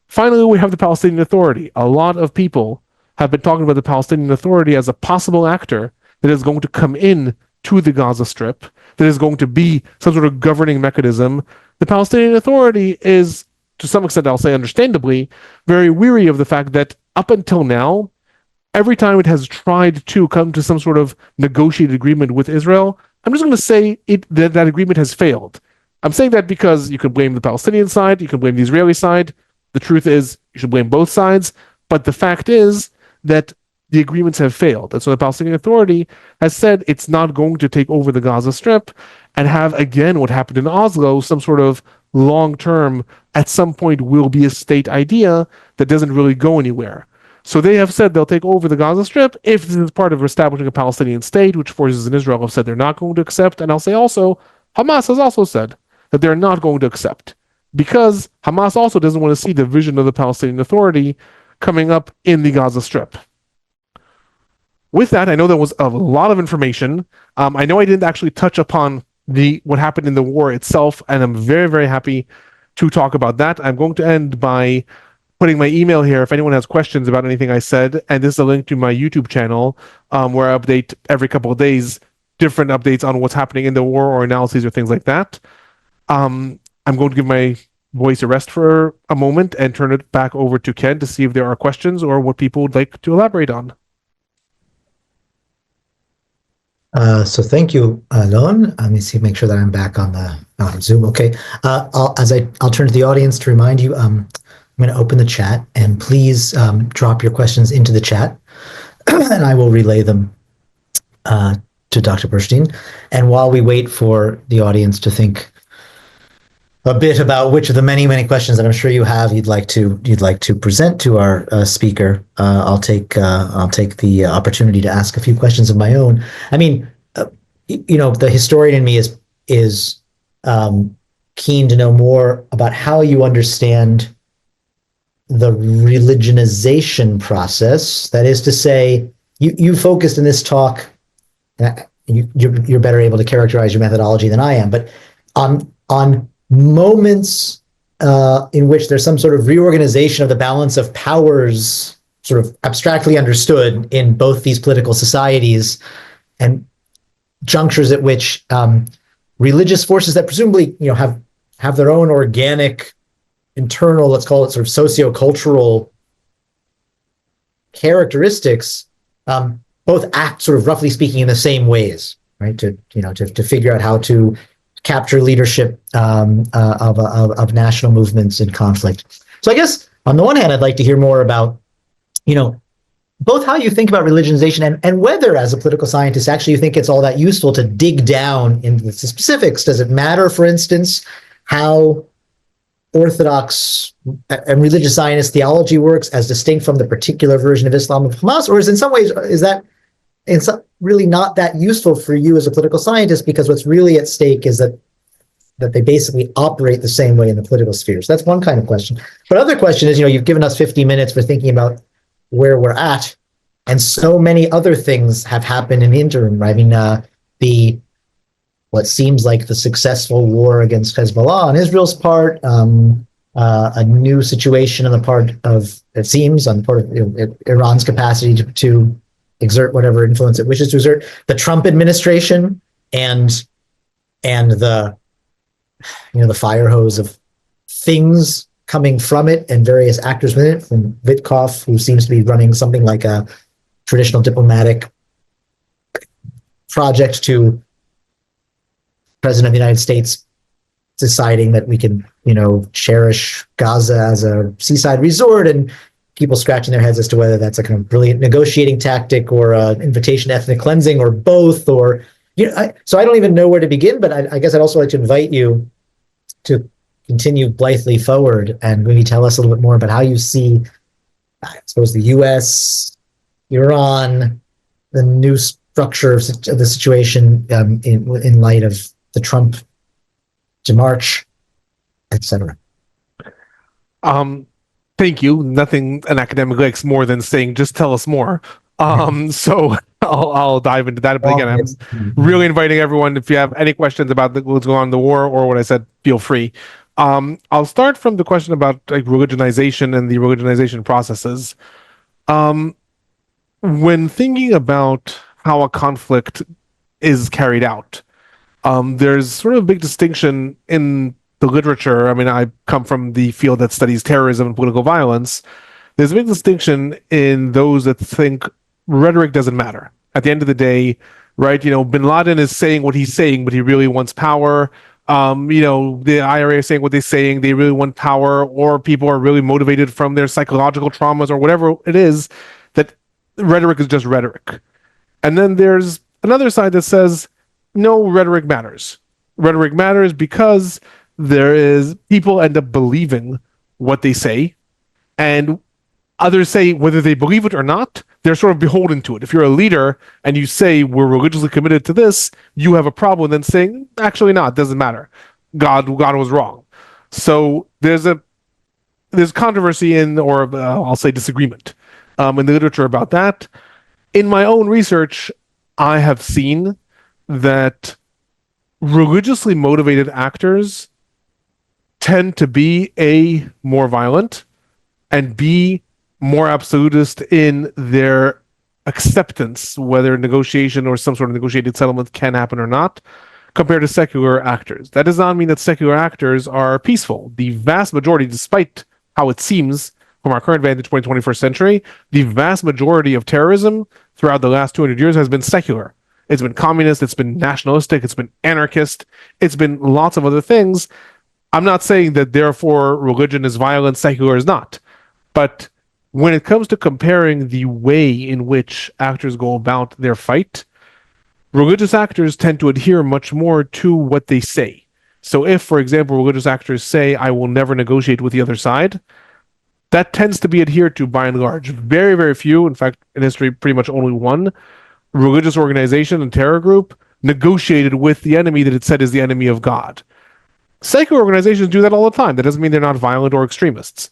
Speaker 1: Finally, we have the Palestinian Authority. A lot of people have been talking about the Palestinian Authority as a possible actor that is going to come in to the Gaza Strip, that is going to be some sort of governing mechanism. The Palestinian Authority is, to some extent, I'll say understandably, very weary of the fact that up until now, every time it has tried to come to some sort of negotiated agreement with Israel, I'm just going to say that agreement has failed. I'm saying that because you can blame the Palestinian side, you can blame the Israeli side. The truth is, you should blame both sides. But the fact is that the agreements have failed. And so the Palestinian Authority has said it's not going to take over the Gaza Strip and have, again, what happened in Oslo, some sort of long-term, at some point will be a state idea that doesn't really go anywhere. So they have said they'll take over the Gaza Strip if this is part of establishing a Palestinian state, which forces in Israel have said they're not going to accept. And I'll say also, Hamas has also said that they're not going to accept, because Hamas also doesn't want to see the vision of the Palestinian Authority coming up in the Gaza Strip. With that, I know that was a lot of information. I know I didn't actually touch upon what happened in the war itself, and I'm very, very happy to talk about that. I'm going to end by putting my email here if anyone has questions about anything I said, and this is a link to my YouTube channel where I update every couple of days different updates on what's happening in the war or analyses or things like that. I'm going to give my voice a rest for a moment and turn it back over to Ken to see if there are questions or what people would like to elaborate on.
Speaker 2: So thank you, Alon. Let me see, make sure that I'm back on the Zoom. Okay. I'll turn to the audience to remind you. I'm going to open the chat, and please drop your questions into the chat, and I will relay them Dr. Burstein. And while we wait for the audience to think a bit about which of the many, many questions that I'm sure you have you'd like to present to our speaker, I'll take the opportunity to ask a few questions of my own. I mean, the historian in me is keen to know more about how you understand the religionization process. That is to say, you focused in this talk. You're better able to characterize your methodology than I am, but on moments in which there's some sort of reorganization of the balance of powers, sort of abstractly understood in both these political societies, and junctures at which religious forces that presumably have their own organic, internal, let's call it sort of sociocultural characteristics, both act sort of roughly speaking in the same ways, right? To figure out how to capture leadership of national movements in conflict. So I guess on the one hand, I'd like to hear more about, both how you think about religionization and whether, as a political scientist, actually you think it's all that useful to dig down into the specifics. Does it matter, for instance, how Orthodox and religious Zionist theology works as distinct from the particular version of Islam of Hamas, or in some ways really not that useful for you as a political scientist, because what's really at stake is that they basically operate the same way in the political sphere? So that's one kind of question. But other question is, you've given us 50 minutes for thinking about where we're at, and so many other things have happened in the interim. I mean, what seems like the successful war against Hezbollah on Israel's part, a new situation on the part of Iran's capacity to exert whatever influence it wishes to exert, the Trump administration, and the fire hose of things coming from it and various actors within it, from Witkoff, who seems to be running something like a traditional diplomatic project, to President of the United States deciding that we can, cherish Gaza as a seaside resort, and people scratching their heads as to whether that's a kind of brilliant negotiating tactic or an invitation to ethnic cleansing, or both, or so I don't even know where to begin. But I guess I'd also like to invite you to continue blithely forward and maybe tell us a little bit more about how you see, I suppose, the U.S., Iran, the new structure of the situation in light of the Trump demarche, etc.
Speaker 1: Thank you. Nothing an academic likes more than saying, just tell us more. So I'll dive into that. But again, I'm really inviting everyone, if you have any questions about what's going on in the war or what I said, feel free. I'll start from the question about religionization and the religionization processes. When thinking about how a conflict is carried out, there's sort of a big distinction in the literature. I mean, I come from the field that studies terrorism and political violence. There's a big distinction in those that think rhetoric doesn't matter. At the end of the day, right, bin Laden is saying what he's saying, but he really wants power. The IRA is saying what they're saying, they really want power, or people are really motivated from their psychological traumas or whatever it is, that rhetoric is just rhetoric. And then there's another side that says, no, rhetoric matters. Rhetoric matters because people end up believing what they say, and others say whether they believe it or not, they're sort of beholden to it. If you're a leader and you say we're religiously committed to this, you have a problem then saying, actually not, doesn't matter. God was wrong. So there's controversy or I'll say disagreement in the literature about that. In my own research, I have seen that religiously motivated actors tend to be A, more violent, and B, more absolutist in their acceptance, whether negotiation or some sort of negotiated settlement can happen or not, compared to secular actors. That does not mean that secular actors are peaceful. The vast majority, despite how it seems from our current vantage point, 21st century, the vast majority of terrorism throughout the last 200 years has been secular. It's been communist, it's been nationalistic, it's been anarchist, it's been lots of other things. I'm not saying that therefore religion is violent, secular is not. But when it comes to comparing the way in which actors go about their fight, religious actors tend to adhere much more to what they say. So if, for example, religious actors say, I will never negotiate with the other side, that tends to be adhered to by and large. Very, very few, in fact, in history, pretty much only one religious organization and terror group negotiated with the enemy that it said is the enemy of God. Secular organizations do that all the time. That doesn't mean they're not violent or extremists.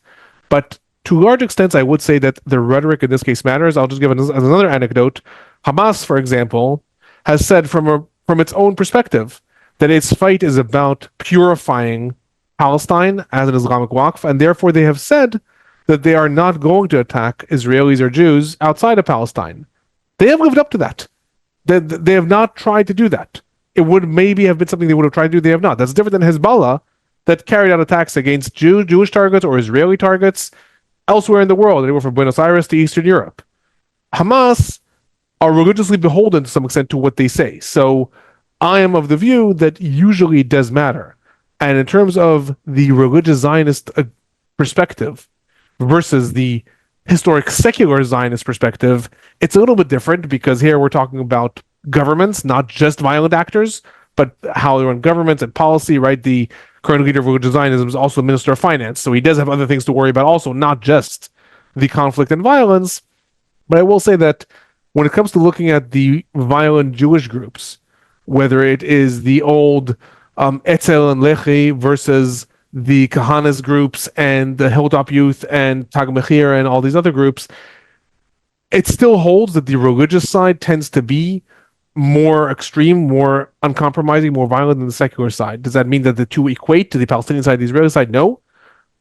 Speaker 1: But to large extents, I would say that the rhetoric in this case matters. I'll just give another anecdote. Hamas, for example, has said from its own perspective that its fight is about purifying Palestine as an Islamic Waqf, and therefore they have said that they are not going to attack Israelis or Jews outside of Palestine. They have lived up to that. They have not tried to do that. It would maybe have been something they would have tried to do. They have not. That's different than Hezbollah that carried out attacks against Jewish targets or Israeli targets elsewhere in the world, anywhere from Buenos Aires to Eastern Europe. Hamas are religiously beholden to some extent to what they say. So I am of the view that usually it does matter. And in terms of the religious Zionist perspective versus the historic secular Zionist perspective, it's a little bit different because here we're talking about governments, not just violent actors, but how they run governments and policy, right? The current leader of religious Zionism is also Minister of Finance, so he does have other things to worry about also, not just the conflict and violence. But I will say that when it comes to looking at the violent Jewish groups, whether it is the old Etzel and Lehi versus the Kahanas groups and the Hilltop Youth and Tag Mechir and all these other groups, it still holds that the religious side tends to be more extreme, more uncompromising, more violent than the secular side. Does that mean that the two equate to the Palestinian side, the Israeli side? No,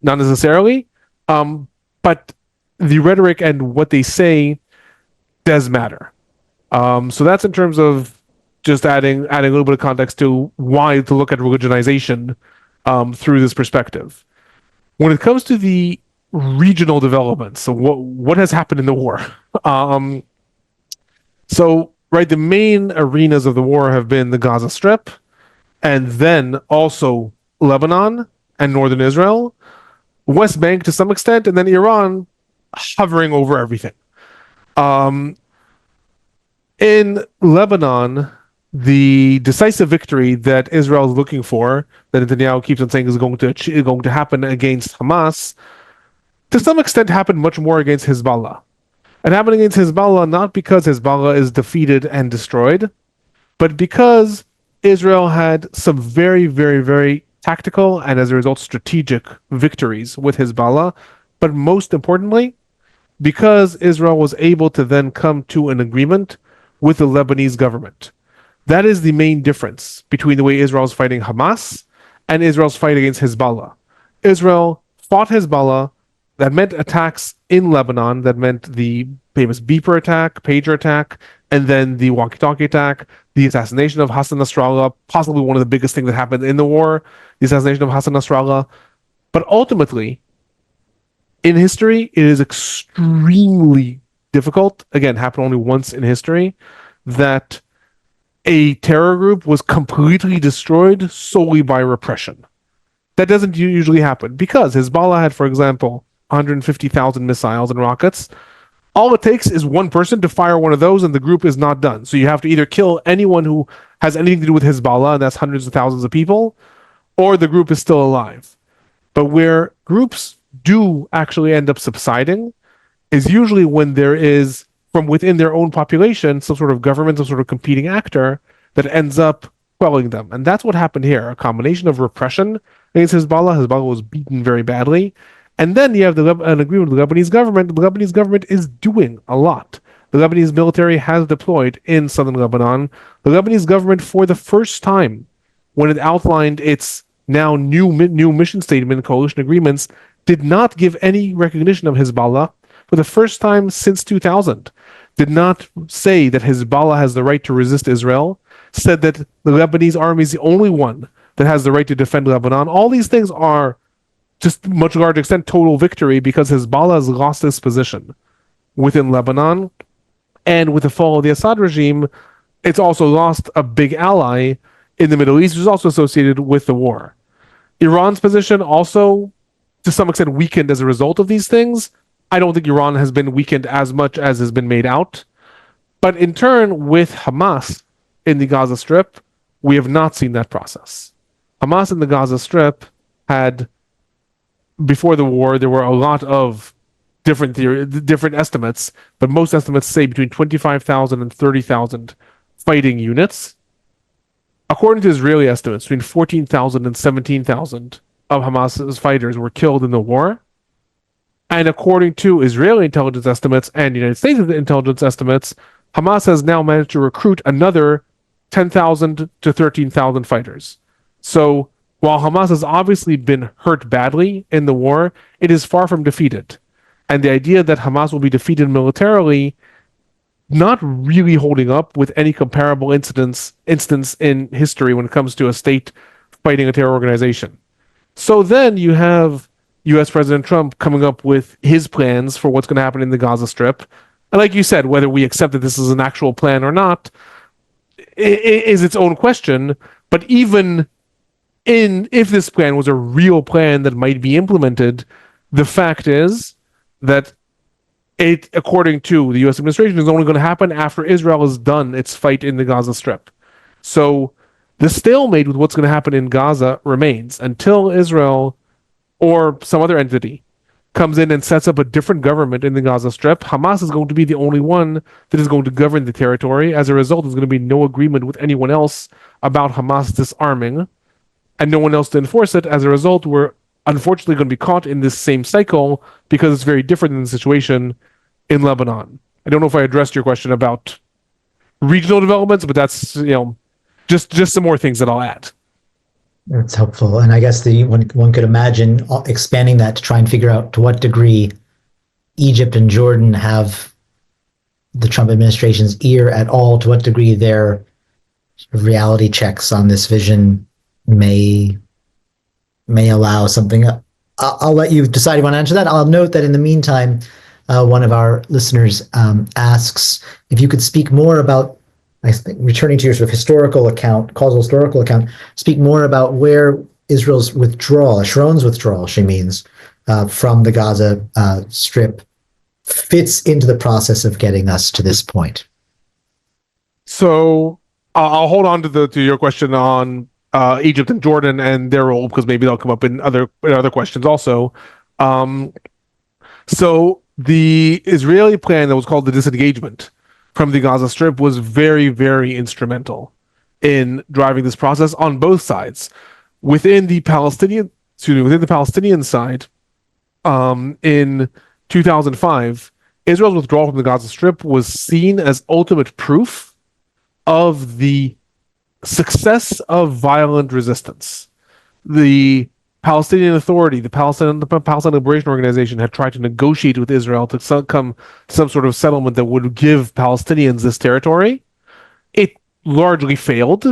Speaker 1: not necessarily. But the rhetoric and what they say does matter. So that's in terms of just adding a little bit of context to why to look at religionization through this perspective. When it comes to the regional developments, so what has happened in the war? So right, the main arenas of the war have been the Gaza Strip, and then also Lebanon and northern Israel, West Bank to some extent, and then Iran hovering over everything. In Lebanon, the decisive victory that Israel is looking for, that Netanyahu keeps on saying is going to happen against Hamas, to some extent happened much more against Hezbollah. It happened against Hezbollah not because Hezbollah is defeated and destroyed, but because Israel had some very, very, very tactical and as a result strategic victories with Hezbollah. But most importantly, because Israel was able to then come to an agreement with the Lebanese government. That is the main difference between the way Israel is fighting Hamas and Israel's fight against Hezbollah. Israel fought Hezbollah. That meant attacks in Lebanon. That meant the famous beeper attack, pager attack, and then the walkie-talkie attack, the assassination of Hassan Nasrallah, possibly one of the biggest things that happened in the war, the assassination of Hassan Nasrallah. But ultimately, in history, it is extremely difficult, again, happened only once in history, that a terror group was completely destroyed solely by repression. That doesn't usually happen because Hezbollah had, for example, 150,000 missiles and rockets. All it takes is one person to fire one of those and the group is not done. So you have to either kill anyone who has anything to do with Hezbollah, and that's hundreds of thousands of people, or the group is still alive. But where groups do actually end up subsiding is usually when there is, from within their own population, some sort of government, some sort of competing actor that ends up quelling them. And that's what happened here. A combination of repression against Hezbollah. Hezbollah was beaten very badly. And then you have an agreement with the Lebanese government. The Lebanese government is doing a lot. The Lebanese military has deployed in southern Lebanon. The Lebanese government, for the first time, when it outlined its now new mission statement, coalition agreements, did not give any recognition of Hezbollah for the first time since 2000. Did not say that Hezbollah has the right to resist Israel. Said that the Lebanese army is the only one that has the right to defend Lebanon. All these things are, just much larger extent, total victory because Hezbollah has lost its position within Lebanon. And with the fall of the Assad regime, it's also lost a big ally in the Middle East, which is also associated with the war. Iran's position also, to some extent, weakened as a result of these things. I don't think Iran has been weakened as much as has been made out. But in turn, with Hamas, in the Gaza Strip, we have not seen that process. Hamas in the Gaza Strip had, before the war, there were a lot of different estimates, but most estimates say between 25,000 and 30,000 fighting units. According to Israeli estimates, between 14,000 and 17,000 of Hamas's fighters were killed in the war. And according to Israeli intelligence estimates and United States intelligence estimates, Hamas has now managed to recruit another 10,000 to 13,000 fighters. So while Hamas has obviously been hurt badly in the war, it is far from defeated. And the idea that Hamas will be defeated militarily, not really holding up with any comparable instance in history when it comes to a state fighting a terror organization. So then you have US President Trump coming up with his plans for what's going to happen in the Gaza Strip. And like you said, whether we accept that this is an actual plan or not is its own question. But even if this plan was a real plan that might be implemented, the fact is that it, according to the US administration, is only going to happen after Israel has done its fight in the Gaza Strip. So the stalemate with what's going to happen in Gaza remains until Israel or some other entity comes in and sets up a different government in the Gaza Strip. Hamas is going to be the only one that is going to govern the territory. As a result, there's going to be no agreement with anyone else about Hamas disarming, and no one else to enforce it. As a result, we're unfortunately going to be caught in this same cycle because it's very different than the situation in Lebanon. I don't know if I addressed your question about regional developments, but that's just some more things that I'll add.
Speaker 2: That's helpful. And I guess one could imagine expanding that to try and figure out to what degree Egypt and Jordan have the Trump administration's ear at all, to what degree their reality checks on this vision may allow something. I'll let you decide if you want to answer that. I'll note that in the meantime, one of our listeners asks if you could speak more about, I think, returning to your sort of causal historical account, speak more about where Israel's withdrawal, Sharon's withdrawal, she means, from the Gaza Strip fits into the process of getting us to this point.
Speaker 1: So I'll hold on to your question on Egypt and Jordan and their role, because maybe they'll come up in other questions also. So the Israeli plan that was called the disengagement from the Gaza Strip was very, very instrumental in driving this process on both sides. Within the Palestinian side, in 2005, Israel's withdrawal from the Gaza Strip was seen as ultimate proof of the success of violent resistance. The Palestinian Authority, the Palestinian Liberation Organization, had tried to negotiate with Israel to come some sort of settlement that would give Palestinians this territory. It largely failed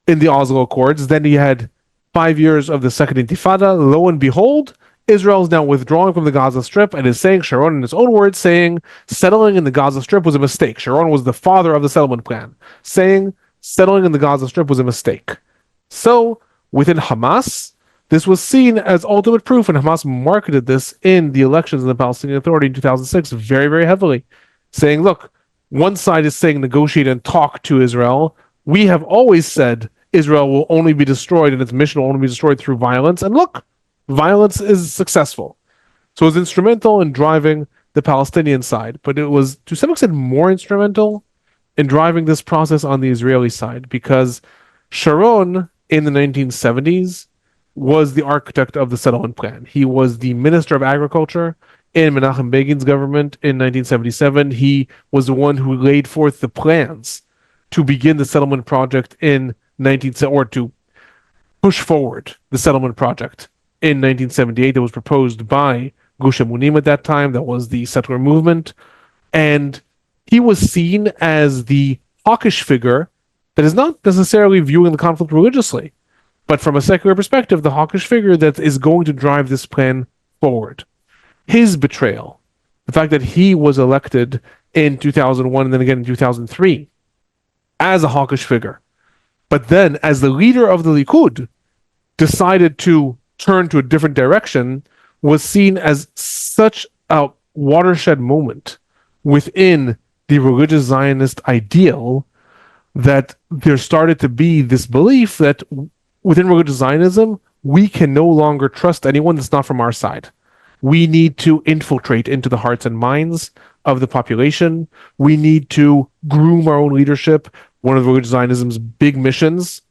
Speaker 1: in the Oslo Accords. Then you had 5 years of the Second Intifada. Lo and behold, Israel is now withdrawing from the Gaza Strip and is saying, Sharon in his own words, saying settling in the Gaza Strip was a mistake. Sharon was the father of the settlement plan, saying settling in the Gaza Strip was a mistake. So within Hamas, this was seen as ultimate proof, and Hamas marketed this in the elections in the Palestinian Authority in 2006 very, very heavily, saying, look, one side is saying negotiate and talk to Israel. We have always said Israel will only be destroyed and its mission will only be destroyed through violence. And look, violence is successful. So it was instrumental in driving the Palestinian side, but it was to some extent more instrumental in driving this process on the Israeli side, because Sharon in the 1970s was the architect of the settlement plan. He was the Minister of Agriculture in Menachem Begin's government in 1977. He was the one who laid forth the plans to begin the settlement project to push forward the settlement project in 1978 that was proposed by Gush Emunim at that time. That was the settler movement. And he was seen as the hawkish figure that is not necessarily viewing the conflict religiously, but from a secular perspective, the hawkish figure that is going to drive this plan forward. His betrayal, the fact that he was elected in 2001 and then again in 2003 as a hawkish figure, but then as the leader of the Likud decided to turn to a different direction, was seen as such a watershed moment within the religious Zionist ideal that there started to be this belief that within religious Zionism, we can no longer trust anyone that's not from our side. We need to infiltrate into the hearts and minds of the population. We need to groom our own leadership. One of religious Zionism's big missions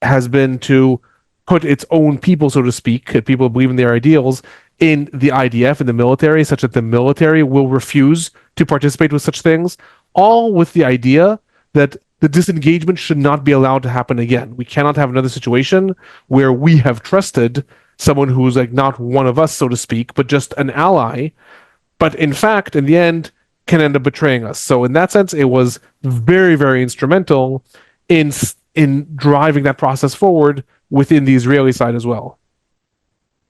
Speaker 1: has been to put its own people, so to speak, people who believe in their ideals, in the IDF, in the military, such that the military will refuse to participate with such things, all with the idea that the disengagement should not be allowed to happen again. We cannot have another situation where we have trusted someone who's like not one of us, so to speak, but just an ally, but in fact, in the end, can end up betraying us. So in that sense, it was very, very instrumental in driving that process forward within the Israeli side as well.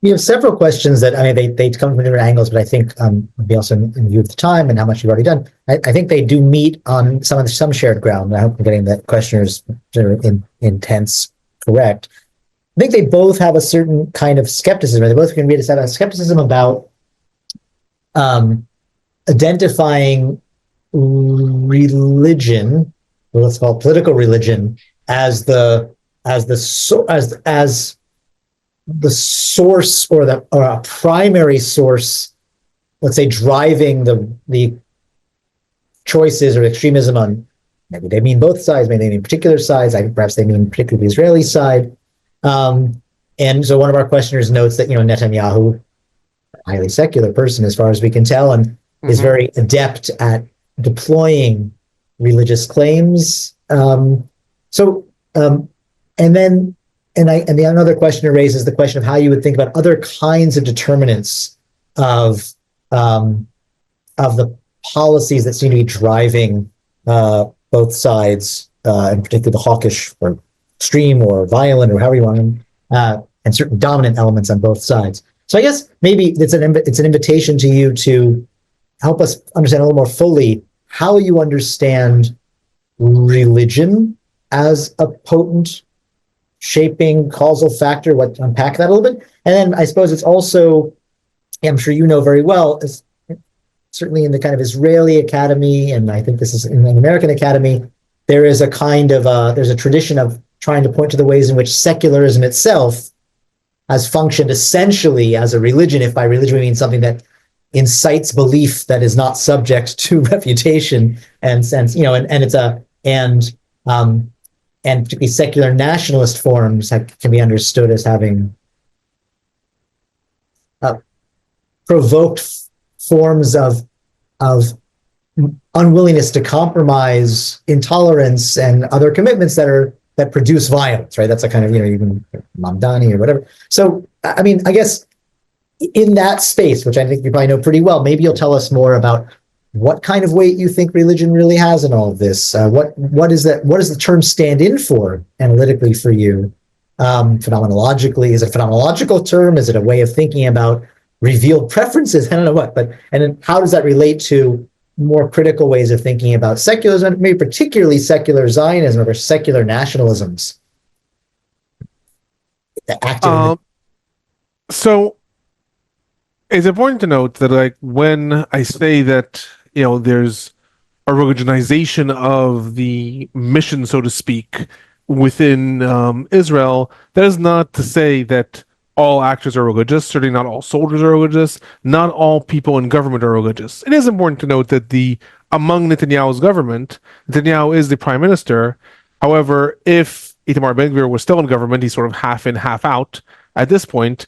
Speaker 2: You have several questions that, I mean, they come from different angles, but I think maybe also in view of the time and how much you've already done, I think they do meet on some shared ground. I hope I'm getting the questioner's intents correct. I think they both have a certain kind of skepticism, or they both can read a skepticism about identifying religion, or let's call it political religion, as the source or a primary source, let's say, driving the choices or extremism on, maybe they mean both sides, maybe they mean particular sides, perhaps they mean particularly the Israeli side. And so one of our questioners notes that, Netanyahu, a highly secular person as far as we can tell, and is very adept at deploying religious claims. And the another questioner raises the question of how you would think about other kinds of determinants of the policies that seem to be driving both sides, in particular the hawkish or extreme or violent or however you want them, and certain dominant elements on both sides. So I guess maybe it's an invitation to you to help us understand a little more fully how you understand religion as a potent shaping causal factor, unpack that a little bit. And then I suppose it's also, I'm sure you know very well, certainly in the kind of Israeli academy, and I think this is in the American academy, there is a kind of, there's a tradition of trying to point to the ways in which secularism itself has functioned essentially as a religion, if by religion we mean something that incites belief that is not subject to refutation and sense, and particularly secular nationalist forms can be understood as having provoked forms of unwillingness to compromise, intolerance, and other commitments that produce violence, right? That's a kind of, even Mamdani or whatever. So, I mean, I guess in that space, which I think you probably know pretty well, maybe you'll tell us more about what kind of weight you think religion really has in all of this. What does the term stand in for analytically for you? Phenomenologically, is it a phenomenological term? Is it a way of thinking about revealed preferences? I don't know what, and then how does that relate to more critical ways of thinking about secularism, maybe particularly secular Zionism or secular nationalisms?
Speaker 1: So it's important to note that, like, when I say that, there's a religionization of the mission, so to speak, within Israel, that is not to say that all actors are religious. Certainly not all soldiers are religious. Not all people in government are religious. It is important to note that among Netanyahu's government, Netanyahu is the prime minister. However, if Itamar Ben-Gvir was still in government, he's sort of half in, half out at this point.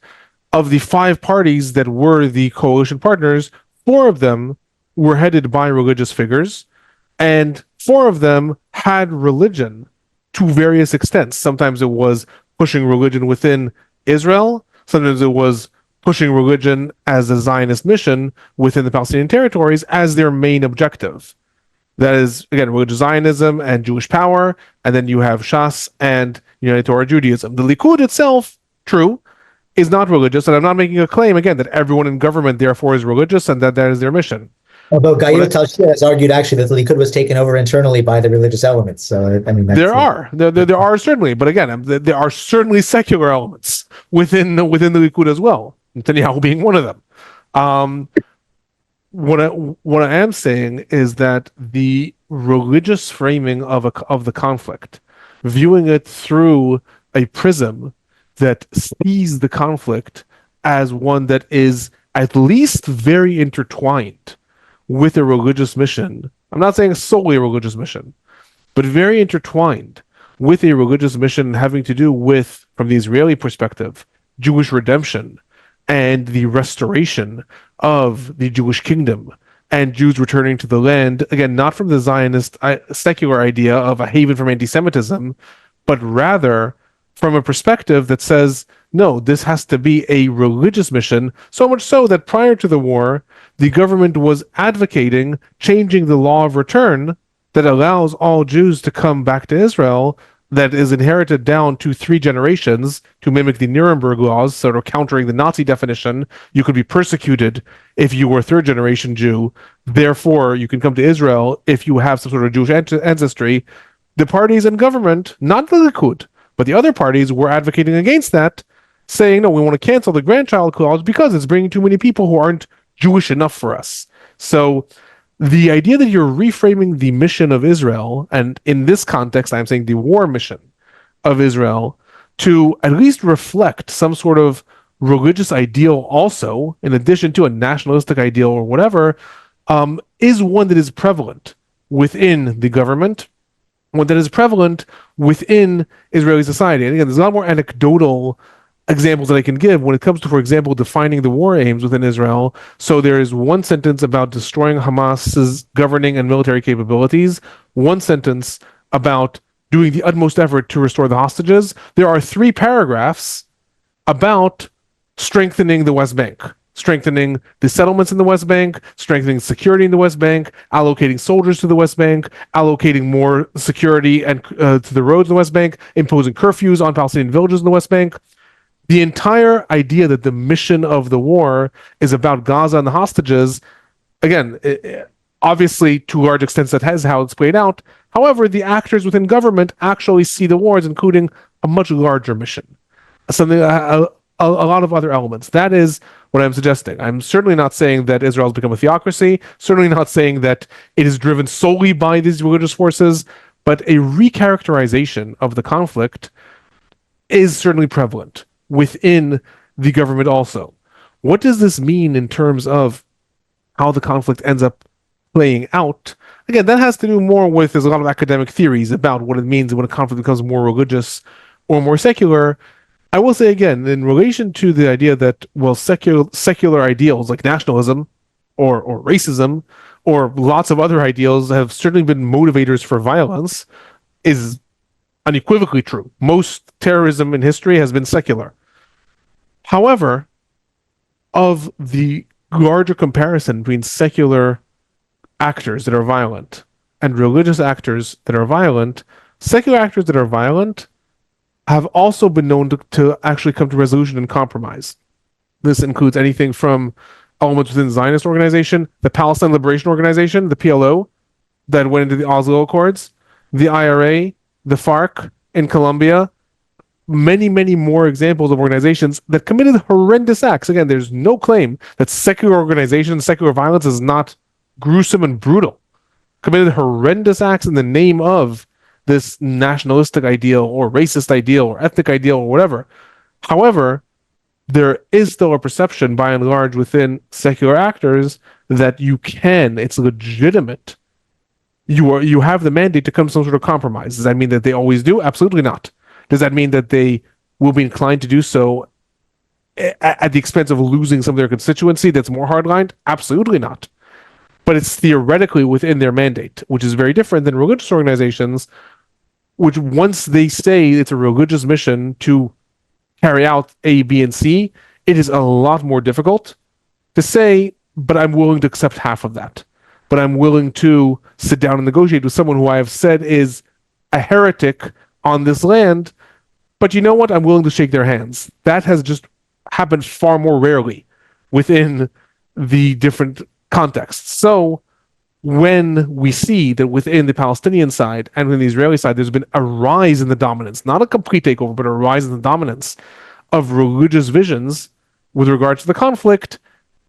Speaker 1: Of the 5 parties that were the coalition partners, 4 of them were headed by religious figures, and 4 of them had religion to various extents. Sometimes it was pushing religion within Israel. Sometimes it was pushing religion as a Zionist mission within the Palestinian territories as their main objective. That is, again, religious Zionism and Jewish power, and then you have Shas and United Torah Judaism. The Likud itself, true, is not religious, and I'm not making a claim, again, that everyone in government therefore is religious and that is their mission.
Speaker 2: Although Gail Talshia has argued actually that the Likud was taken over internally by the religious elements. So, I mean,
Speaker 1: there are certainly, but again, there are certainly secular elements within the Likud as well. Netanyahu being one of them. What I am saying is that the religious framing of the conflict, viewing it through a prism that sees the conflict as one that is at least very intertwined with a religious mission. I'm not saying solely a religious mission, but very intertwined with a religious mission having to do with, from the Israeli perspective, Jewish redemption and the restoration of the Jewish kingdom and Jews returning to the land, again, not from the Zionist secular idea of a haven from anti Semitism, but rather from a perspective that says, no, this has to be a religious mission, so much so that prior to the war, the government was advocating changing the law of return that allows all Jews to come back to Israel, that is inherited down to 3 generations to mimic the Nuremberg laws, sort of countering the Nazi definition. You could be persecuted if you were a 3rd generation Jew. Therefore, you can come to Israel if you have some sort of Jewish ancestry. The parties in government, not the Likud, but the other parties were advocating against that, saying, no, we want to cancel the grandchild clause because it's bringing too many people who aren't Jewish enough for us. So the idea that you're reframing the mission of Israel, and in this context, I'm saying the war mission of Israel, to at least reflect some sort of religious ideal also, in addition to a nationalistic ideal or whatever, is one that is prevalent within the government, one that is prevalent within Israeli society. And again, there's a lot more anecdotal examples that I can give when it comes to, for example, defining the war aims within Israel. So there is one sentence about destroying Hamas's governing and military capabilities, one sentence about doing the utmost effort to restore the hostages. There are 3 paragraphs about strengthening the West Bank, strengthening the settlements in the West Bank, strengthening security in the West Bank, allocating soldiers to the West Bank, allocating more security and to the roads in the West Bank, imposing curfews on Palestinian villages in the West Bank. The entire idea that the mission of the war is about Gaza and the hostages, again, obviously to a large extent that has how it's played out. However, the actors within government actually see the war as including a much larger mission, something a lot of other elements. That is what I'm suggesting. I'm certainly not saying that Israel has become a theocracy, certainly not saying that it is driven solely by these religious forces, but a recharacterization of the conflict is certainly prevalent within the government also. What does this mean in terms of how the conflict ends up playing out? Again, that has to do more with, there's a lot of academic theories about what it means when a conflict becomes more religious or more secular. I will say again, in relation to the idea that, well, secular ideals like nationalism or racism or lots of other ideals have certainly been motivators for violence, is unequivocally true. Most terrorism in history has been secular. However, of the larger comparison between secular actors that are violent and religious actors that are violent, secular actors that are violent have also been known to actually come to resolution and compromise. This includes anything from elements within the Zionist organization, the Palestine Liberation Organization, the PLO, that went into the Oslo Accords, the IRA, the FARC in Colombia, many, many more examples of organizations that committed horrendous acts. Again, there's no claim that secular organizations, secular violence is not gruesome and brutal. Committed horrendous acts in the name of this nationalistic ideal or racist ideal or ethnic ideal or whatever. However, there is still a perception by and large within secular actors that it's legitimate. You have the mandate to come to some sort of compromise. Does that mean that they always do? Absolutely not. Does that mean that they will be inclined to do so at the expense of losing some of their constituency that's more hardlined? Absolutely not. But it's theoretically within their mandate, which is very different than religious organizations, which once they say it's a religious mission to carry out A, B, and C, it is a lot more difficult to say, but I'm willing to accept half of that. But I'm willing to sit down and negotiate with someone who I have said is a heretic on this land, but you know what? I'm willing to shake their hands. That has just happened far more rarely within the different contexts. So when we see that within the Palestinian side and within the Israeli side, there's been a rise in the dominance, not a complete takeover, but a rise in the dominance of religious visions with regard to the conflict,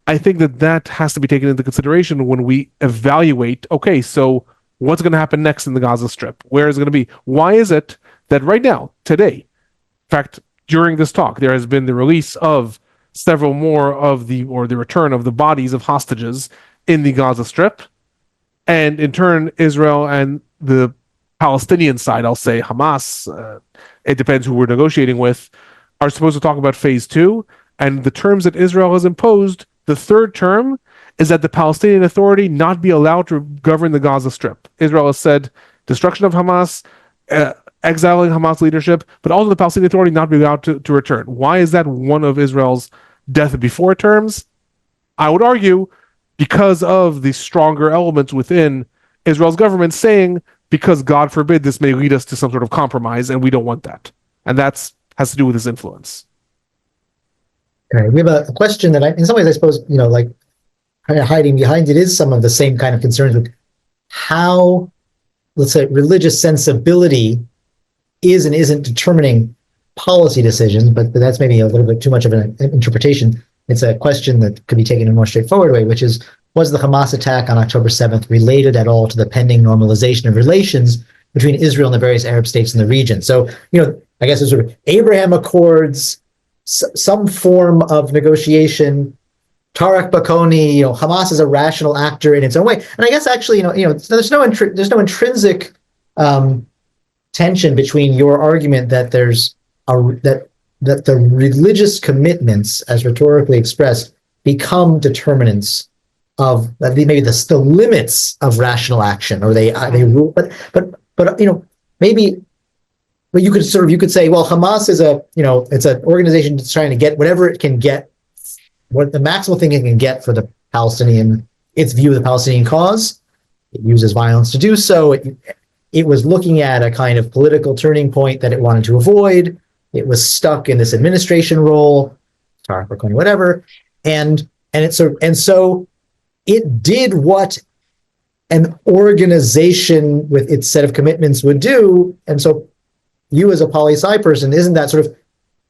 Speaker 1: I think that has to be taken into consideration when we evaluate, okay, so what's going to happen next in the Gaza Strip? Where is it going to be? Why is it that right now, today, in fact, during this talk, there has been the release of several more of the return of the bodies of hostages in the Gaza Strip, and in turn, Israel and the Palestinian side, I'll say Hamas, it depends who we're negotiating with, are supposed to talk about phase two, and the terms that Israel has imposed. The third term is that the Palestinian Authority not be allowed to govern the Gaza Strip. Israel has said destruction of Hamas, exiling Hamas leadership, but also the Palestinian Authority not be allowed to return. Why is that one of Israel's death before terms? I would argue because of the stronger elements within Israel's government saying, because God forbid this may lead us to some sort of compromise, and we don't want that. And that has to do with his influence.
Speaker 2: Okay, we have a question that in some ways, I suppose, like kind of hiding behind it is some of the same kind of concerns with how, let's say, religious sensibility is and isn't determining policy decisions, but that's maybe a little bit too much of an interpretation. It's a question that could be taken in a more straightforward way, which is, was the Hamas attack on October 7th related at all to the pending normalization of relations between Israel and the various Arab states in the region? So, I guess it's sort of Abraham Accords, some form of negotiation, Tarek Bakoni, Hamas is a rational actor in its own way. And I guess actually, there's no intrinsic tension between your argument that that the religious commitments, as rhetorically expressed, become determinants of maybe the limits of rational action, or they rule. But maybe. But you could say, well, Hamas is it's an organization that's trying to get whatever it can get, what the maximal thing it can get for the its view of the Palestinian cause. It uses violence to do so. It was looking at a kind of political turning point that it wanted to avoid. It was stuck in this administration role, whatever, and so it did what an organization with its set of commitments would do, and so. You as a poli-sci person, isn't that sort of,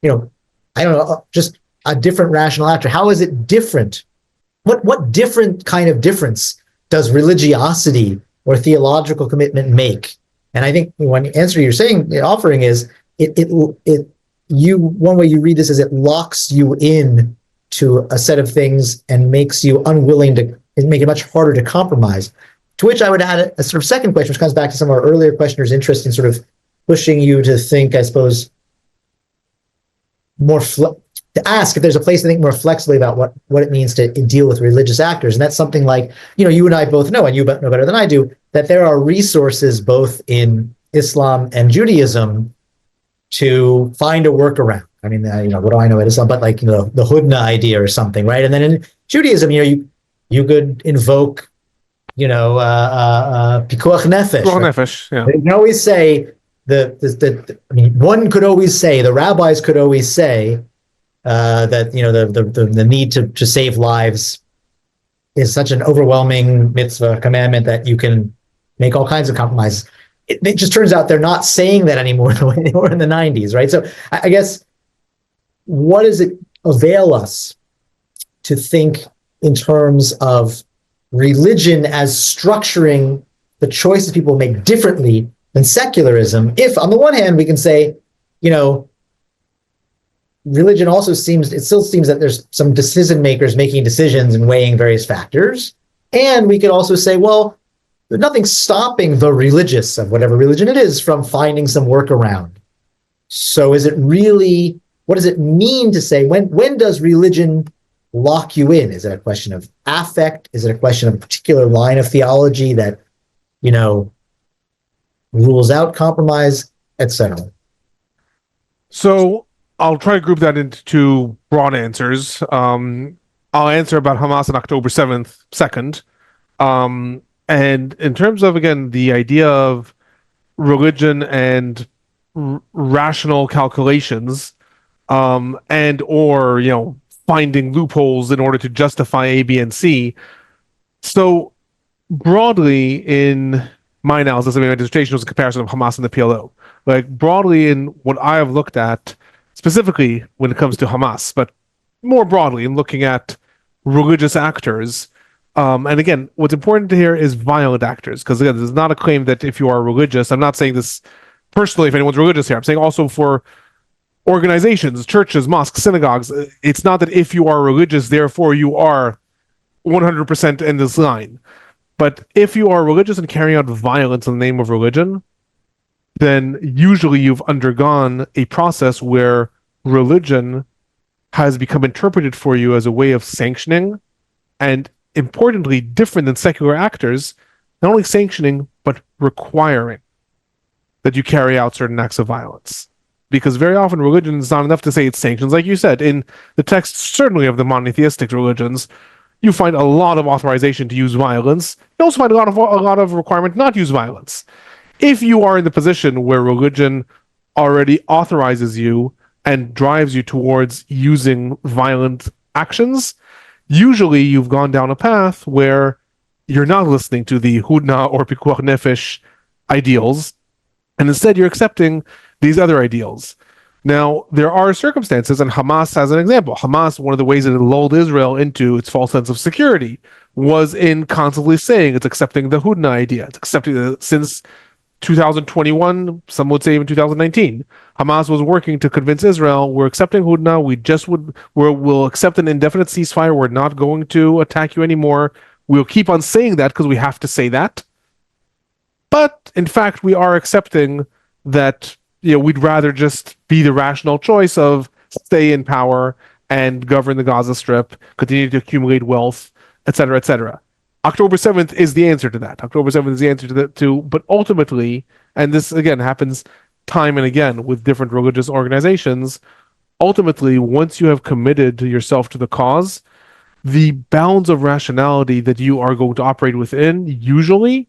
Speaker 2: I don't know, just a different rational actor? How is it different? What different kind of difference does religiosity or theological commitment make? And I think one answer you're offering is one way you read this is it locks you in to a set of things and makes you unwilling to make it much harder to compromise. To which I would add a sort of second question, which comes back to some of our earlier questioners' interest in sort of pushing you to think, I suppose, to ask if there's a place to think more flexibly about what it means to deal with religious actors. And that's something like, you and I both know, and you know better than I do, that there are resources both in Islam and Judaism to find a workaround. I mean, what do I know at Islam? But like, the Hudna idea or something, right? And then in Judaism, you could invoke, pikuach nefesh.
Speaker 1: Pikuach nefesh, yeah.
Speaker 2: You can always say, one could always say, the rabbis could always say that the need to save lives is such an overwhelming mitzvah commandment that you can make all kinds of compromises. It just turns out they're not saying that anymore the way they were in the 90s, right? So I guess, what does it avail us to think in terms of religion as structuring the choices people make differently than secularism, if on the one hand we can say, religion also still seems that there's some decision makers making decisions and weighing various factors. And we could also say, well, there's nothing stopping the religious of whatever religion it is from finding some workaround. So is it really, what does it mean to say, when does religion lock you in? Is it a question of affect? Is it a question of a particular line of theology that, rules out compromise, etc.?
Speaker 1: So I'll try to group that into two broad answers. I'll answer about Hamas on October 7th second. And in terms of, again, the idea of religion and rational calculations, and or, finding loopholes in order to justify A, B, and C. So broadly in my analysis, my dissertation was a comparison of Hamas and the PLO. Like broadly in what I have looked at, specifically when it comes to Hamas, but more broadly in looking at religious actors, And again, what's important to hear is violent actors, because again, this is not a claim that if you are religious, I'm not saying this personally if anyone's religious here. I'm saying also for organizations, churches, mosques, synagogues. It's not that if you are religious, therefore you are 100% in this line. But if you are religious and carrying out violence in the name of religion, then usually you've undergone a process where religion has become interpreted for you as a way of sanctioning and, importantly, different than secular actors, not only sanctioning, but requiring that you carry out certain acts of violence. Because very often religion is not enough to say it sanctions. Like you said, in the text, certainly of the monotheistic religions, you find a lot of authorization to use violence. You also find a lot of requirement not to use violence. If you are in the position where religion already authorizes you and drives you towards using violent actions, usually you've gone down a path where you're not listening to the Hudna or Pikuach Nefesh ideals, and instead you're accepting these other ideals. Now, there are circumstances, and Hamas has an example. Hamas, one of the ways that it lulled Israel into its false sense of security was in constantly saying it's accepting the Hudna idea. It's accepting it since 2021, some would say even 2019. Hamas was working to convince Israel, we're accepting Hudna, we'll accept an indefinite ceasefire, we're not going to attack you anymore. We'll keep on saying that because we have to say that. But in fact, we are accepting that we'd rather just be the rational choice of stay in power and govern the Gaza Strip, continue to accumulate wealth, etc., etc. October 7th is the answer to that. October 7th is the answer to that too. But ultimately, and this again happens time and again with different religious organizations, ultimately, once you have committed yourself to the cause, the bounds of rationality that you are going to operate within usually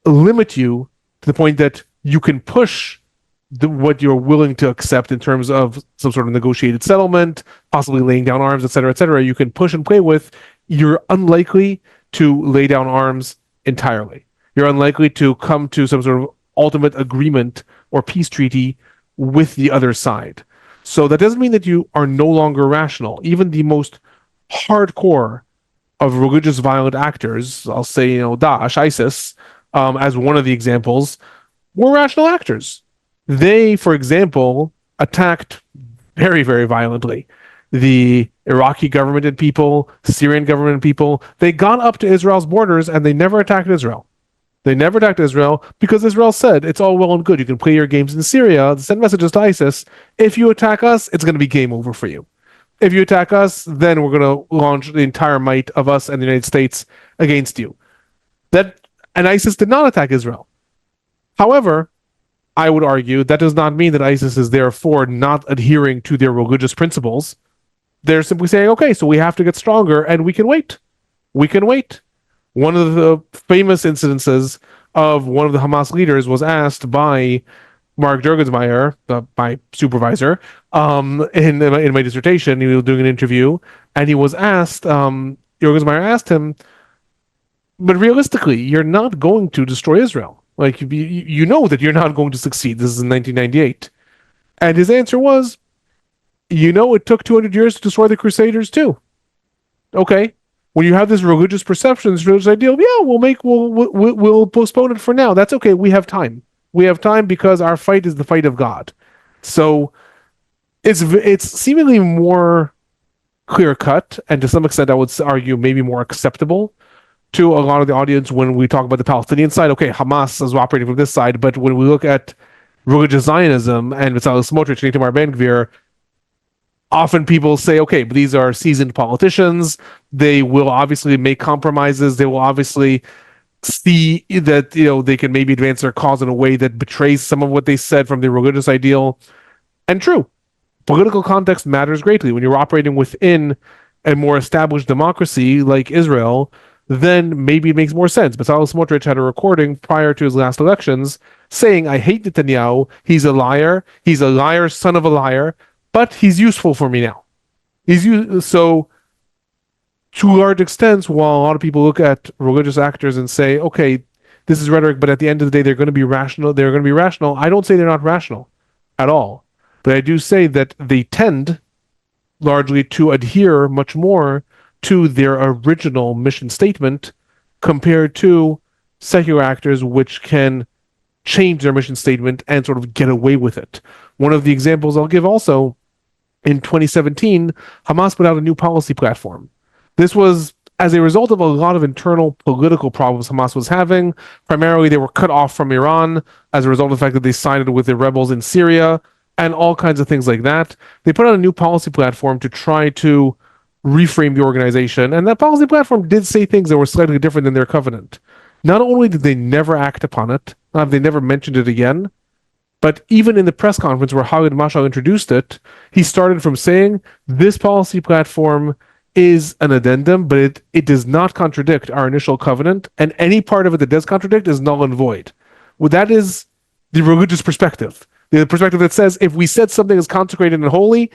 Speaker 1: limit you to the point that you can push what you're willing to accept in terms of some sort of negotiated settlement, possibly laying down arms, etc., etc. You can push and play with. You're unlikely to lay down arms entirely. You're unlikely to come to some sort of ultimate agreement or peace treaty with the other side. So that doesn't mean that you are no longer rational. Even the most hardcore of religious violent actors, I'll say, Daesh, ISIS, as one of the examples, were rational actors. They, for example, attacked very, very violently the Iraqi government and people, Syrian government and people. They got up to Israel's borders and they never attacked Israel. They never attacked Israel because Israel said, it's all well and good. You can play your games in Syria, send messages to ISIS. If you attack us, it's going to be game over for you. If you attack us, then we're going to launch the entire might of us and the United States against you. And ISIS did not attack Israel. However, I would argue that does not mean that ISIS is therefore not adhering to their religious principles. They're simply saying, okay, so we have to get stronger and we can wait. We can wait. One of the famous incidences of one of the Hamas leaders was asked by Mark Juergensmeyer, my supervisor, in my dissertation. He was doing an interview and he was asked, Juergensmeyer asked him, but realistically, you're not going to destroy Israel. Like, you know that you're not going to succeed. This is in 1998. And his answer was, it took 200 years to destroy the Crusaders too. Okay. When you have this religious perception, this religious ideal, we'll postpone it for now. That's okay. We have time. We have time because our fight is the fight of God. So it's seemingly more clear cut, and to some extent, I would argue maybe more acceptable to a lot of the audience when we talk about the Palestinian side. Okay, Hamas is operating from this side, but when we look at religious Zionism and Bezalel Smotrich and Itamar Ben-Gvir, often people say, okay, but these are seasoned politicians. They will obviously make compromises. They will obviously see that they can maybe advance their cause in a way that betrays some of what they said from their religious ideal. And true, political context matters greatly. When you're operating within a more established democracy like Israel, then maybe it makes more sense. Bezalel Smotrich had a recording prior to his last elections saying, I hate Netanyahu. He's a liar. He's a liar, son of a liar, but he's useful for me now. So to a large extent, while a lot of people look at religious actors and say, okay, this is rhetoric, but at the end of the day, they're going to be rational. They're going to be rational. I don't say they're not rational at all, but I do say that they tend largely to adhere much more to their original mission statement compared to secular actors which can change their mission statement and sort of get away with it. One of the examples I'll give also, in 2017, Hamas put out a new policy platform. This was as a result of a lot of internal political problems Hamas was having. Primarily, they were cut off from Iran as a result of the fact that they sided with the rebels in Syria and all kinds of things like that. They put out a new policy platform to try to reframe the organization, and that policy platform did say things that were slightly different than their covenant. Not only did they never act upon it, they never mentioned it again, but even in the press conference where Khalid Mashal introduced it, he started from saying, this policy platform is an addendum, but it does not contradict our initial covenant, and any part of it that does contradict is null and void. Well, that is the religious perspective. The perspective that says, if we said something is consecrated and holy,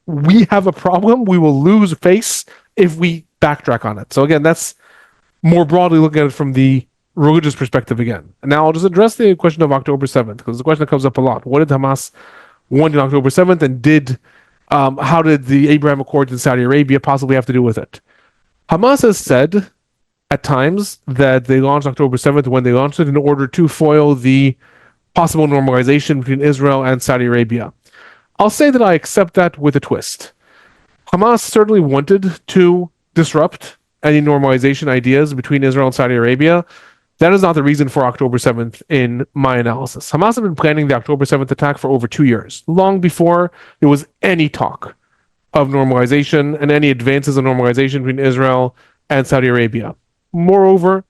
Speaker 1: we have a problem, we will lose face if we backtrack on it. So again, that's more broadly looking at it from the religious perspective again. And now I'll just address the question of October 7th, because the question that comes up a lot. What did Hamas want on October 7th, and how did the Abraham Accords in Saudi Arabia possibly have to do with it? Hamas has said at times that they launched October 7th when they launched it in order to foil the possible normalization between Israel and Saudi Arabia. I'll say that I accept that with a twist. Hamas certainly wanted to disrupt any normalization ideas between Israel and Saudi Arabia. That is not the reason for October 7th in my analysis. Hamas had been planning the October 7th attack for over 2 years, long before there was any talk of normalization and any advances in normalization between Israel and Saudi Arabia. Moreover,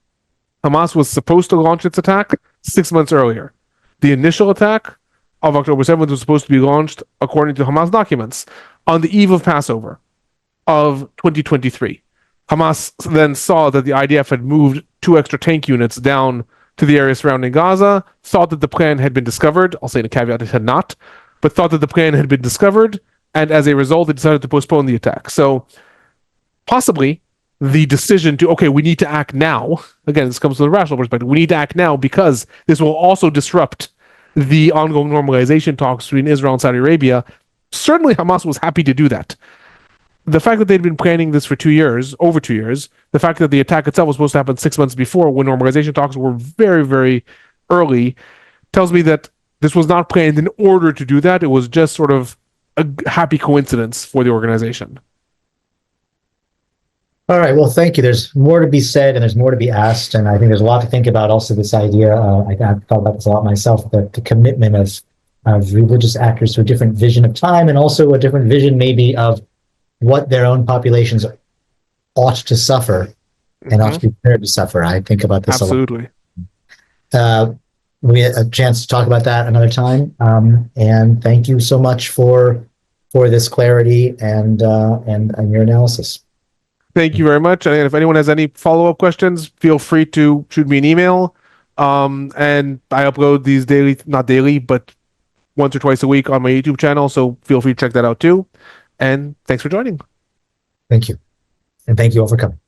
Speaker 1: Hamas was supposed to launch its attack 6 months earlier. The initial attack of October 7th was supposed to be launched, according to Hamas documents, on the eve of Passover of 2023. Hamas then saw that the IDF had moved 2 extra tank units down to the area surrounding Gaza, thought that the plan had been discovered. I'll say in a caveat, it had not, but thought that the plan had been discovered, and as a result, they decided to postpone the attack. So possibly the decision to, okay, we need to act now, again, this comes from the rational perspective, we need to act now because this will also disrupt the ongoing normalization talks between Israel and Saudi Arabia. Certainly Hamas was happy to do that. The fact that they'd been planning this for 2 years, over 2 years, the fact that the attack itself was supposed to happen 6 months before when normalization talks were very, very early, tells me that this was not planned in order to do that. It was just sort of a happy coincidence for the organization.
Speaker 2: All right. Well, thank you. There's more to be said and there's more to be asked. And I think there's a lot to think about. Also, this idea, I've thought about this a lot myself, the commitment of religious actors to a different vision of time and also a different vision maybe of what their own populations ought to suffer and ought to be prepared to suffer. I think about this
Speaker 1: Absolutely.
Speaker 2: a lot. We had a chance to talk about that another time. And thank you so much for this clarity and your analysis.
Speaker 1: Thank you very much. And if anyone has any follow-up questions, feel free to shoot me an email. And I upload these daily, not daily, but once or twice a week on my YouTube channel. So feel free to check that out too. And thanks for joining.
Speaker 2: Thank you. And thank you all for coming.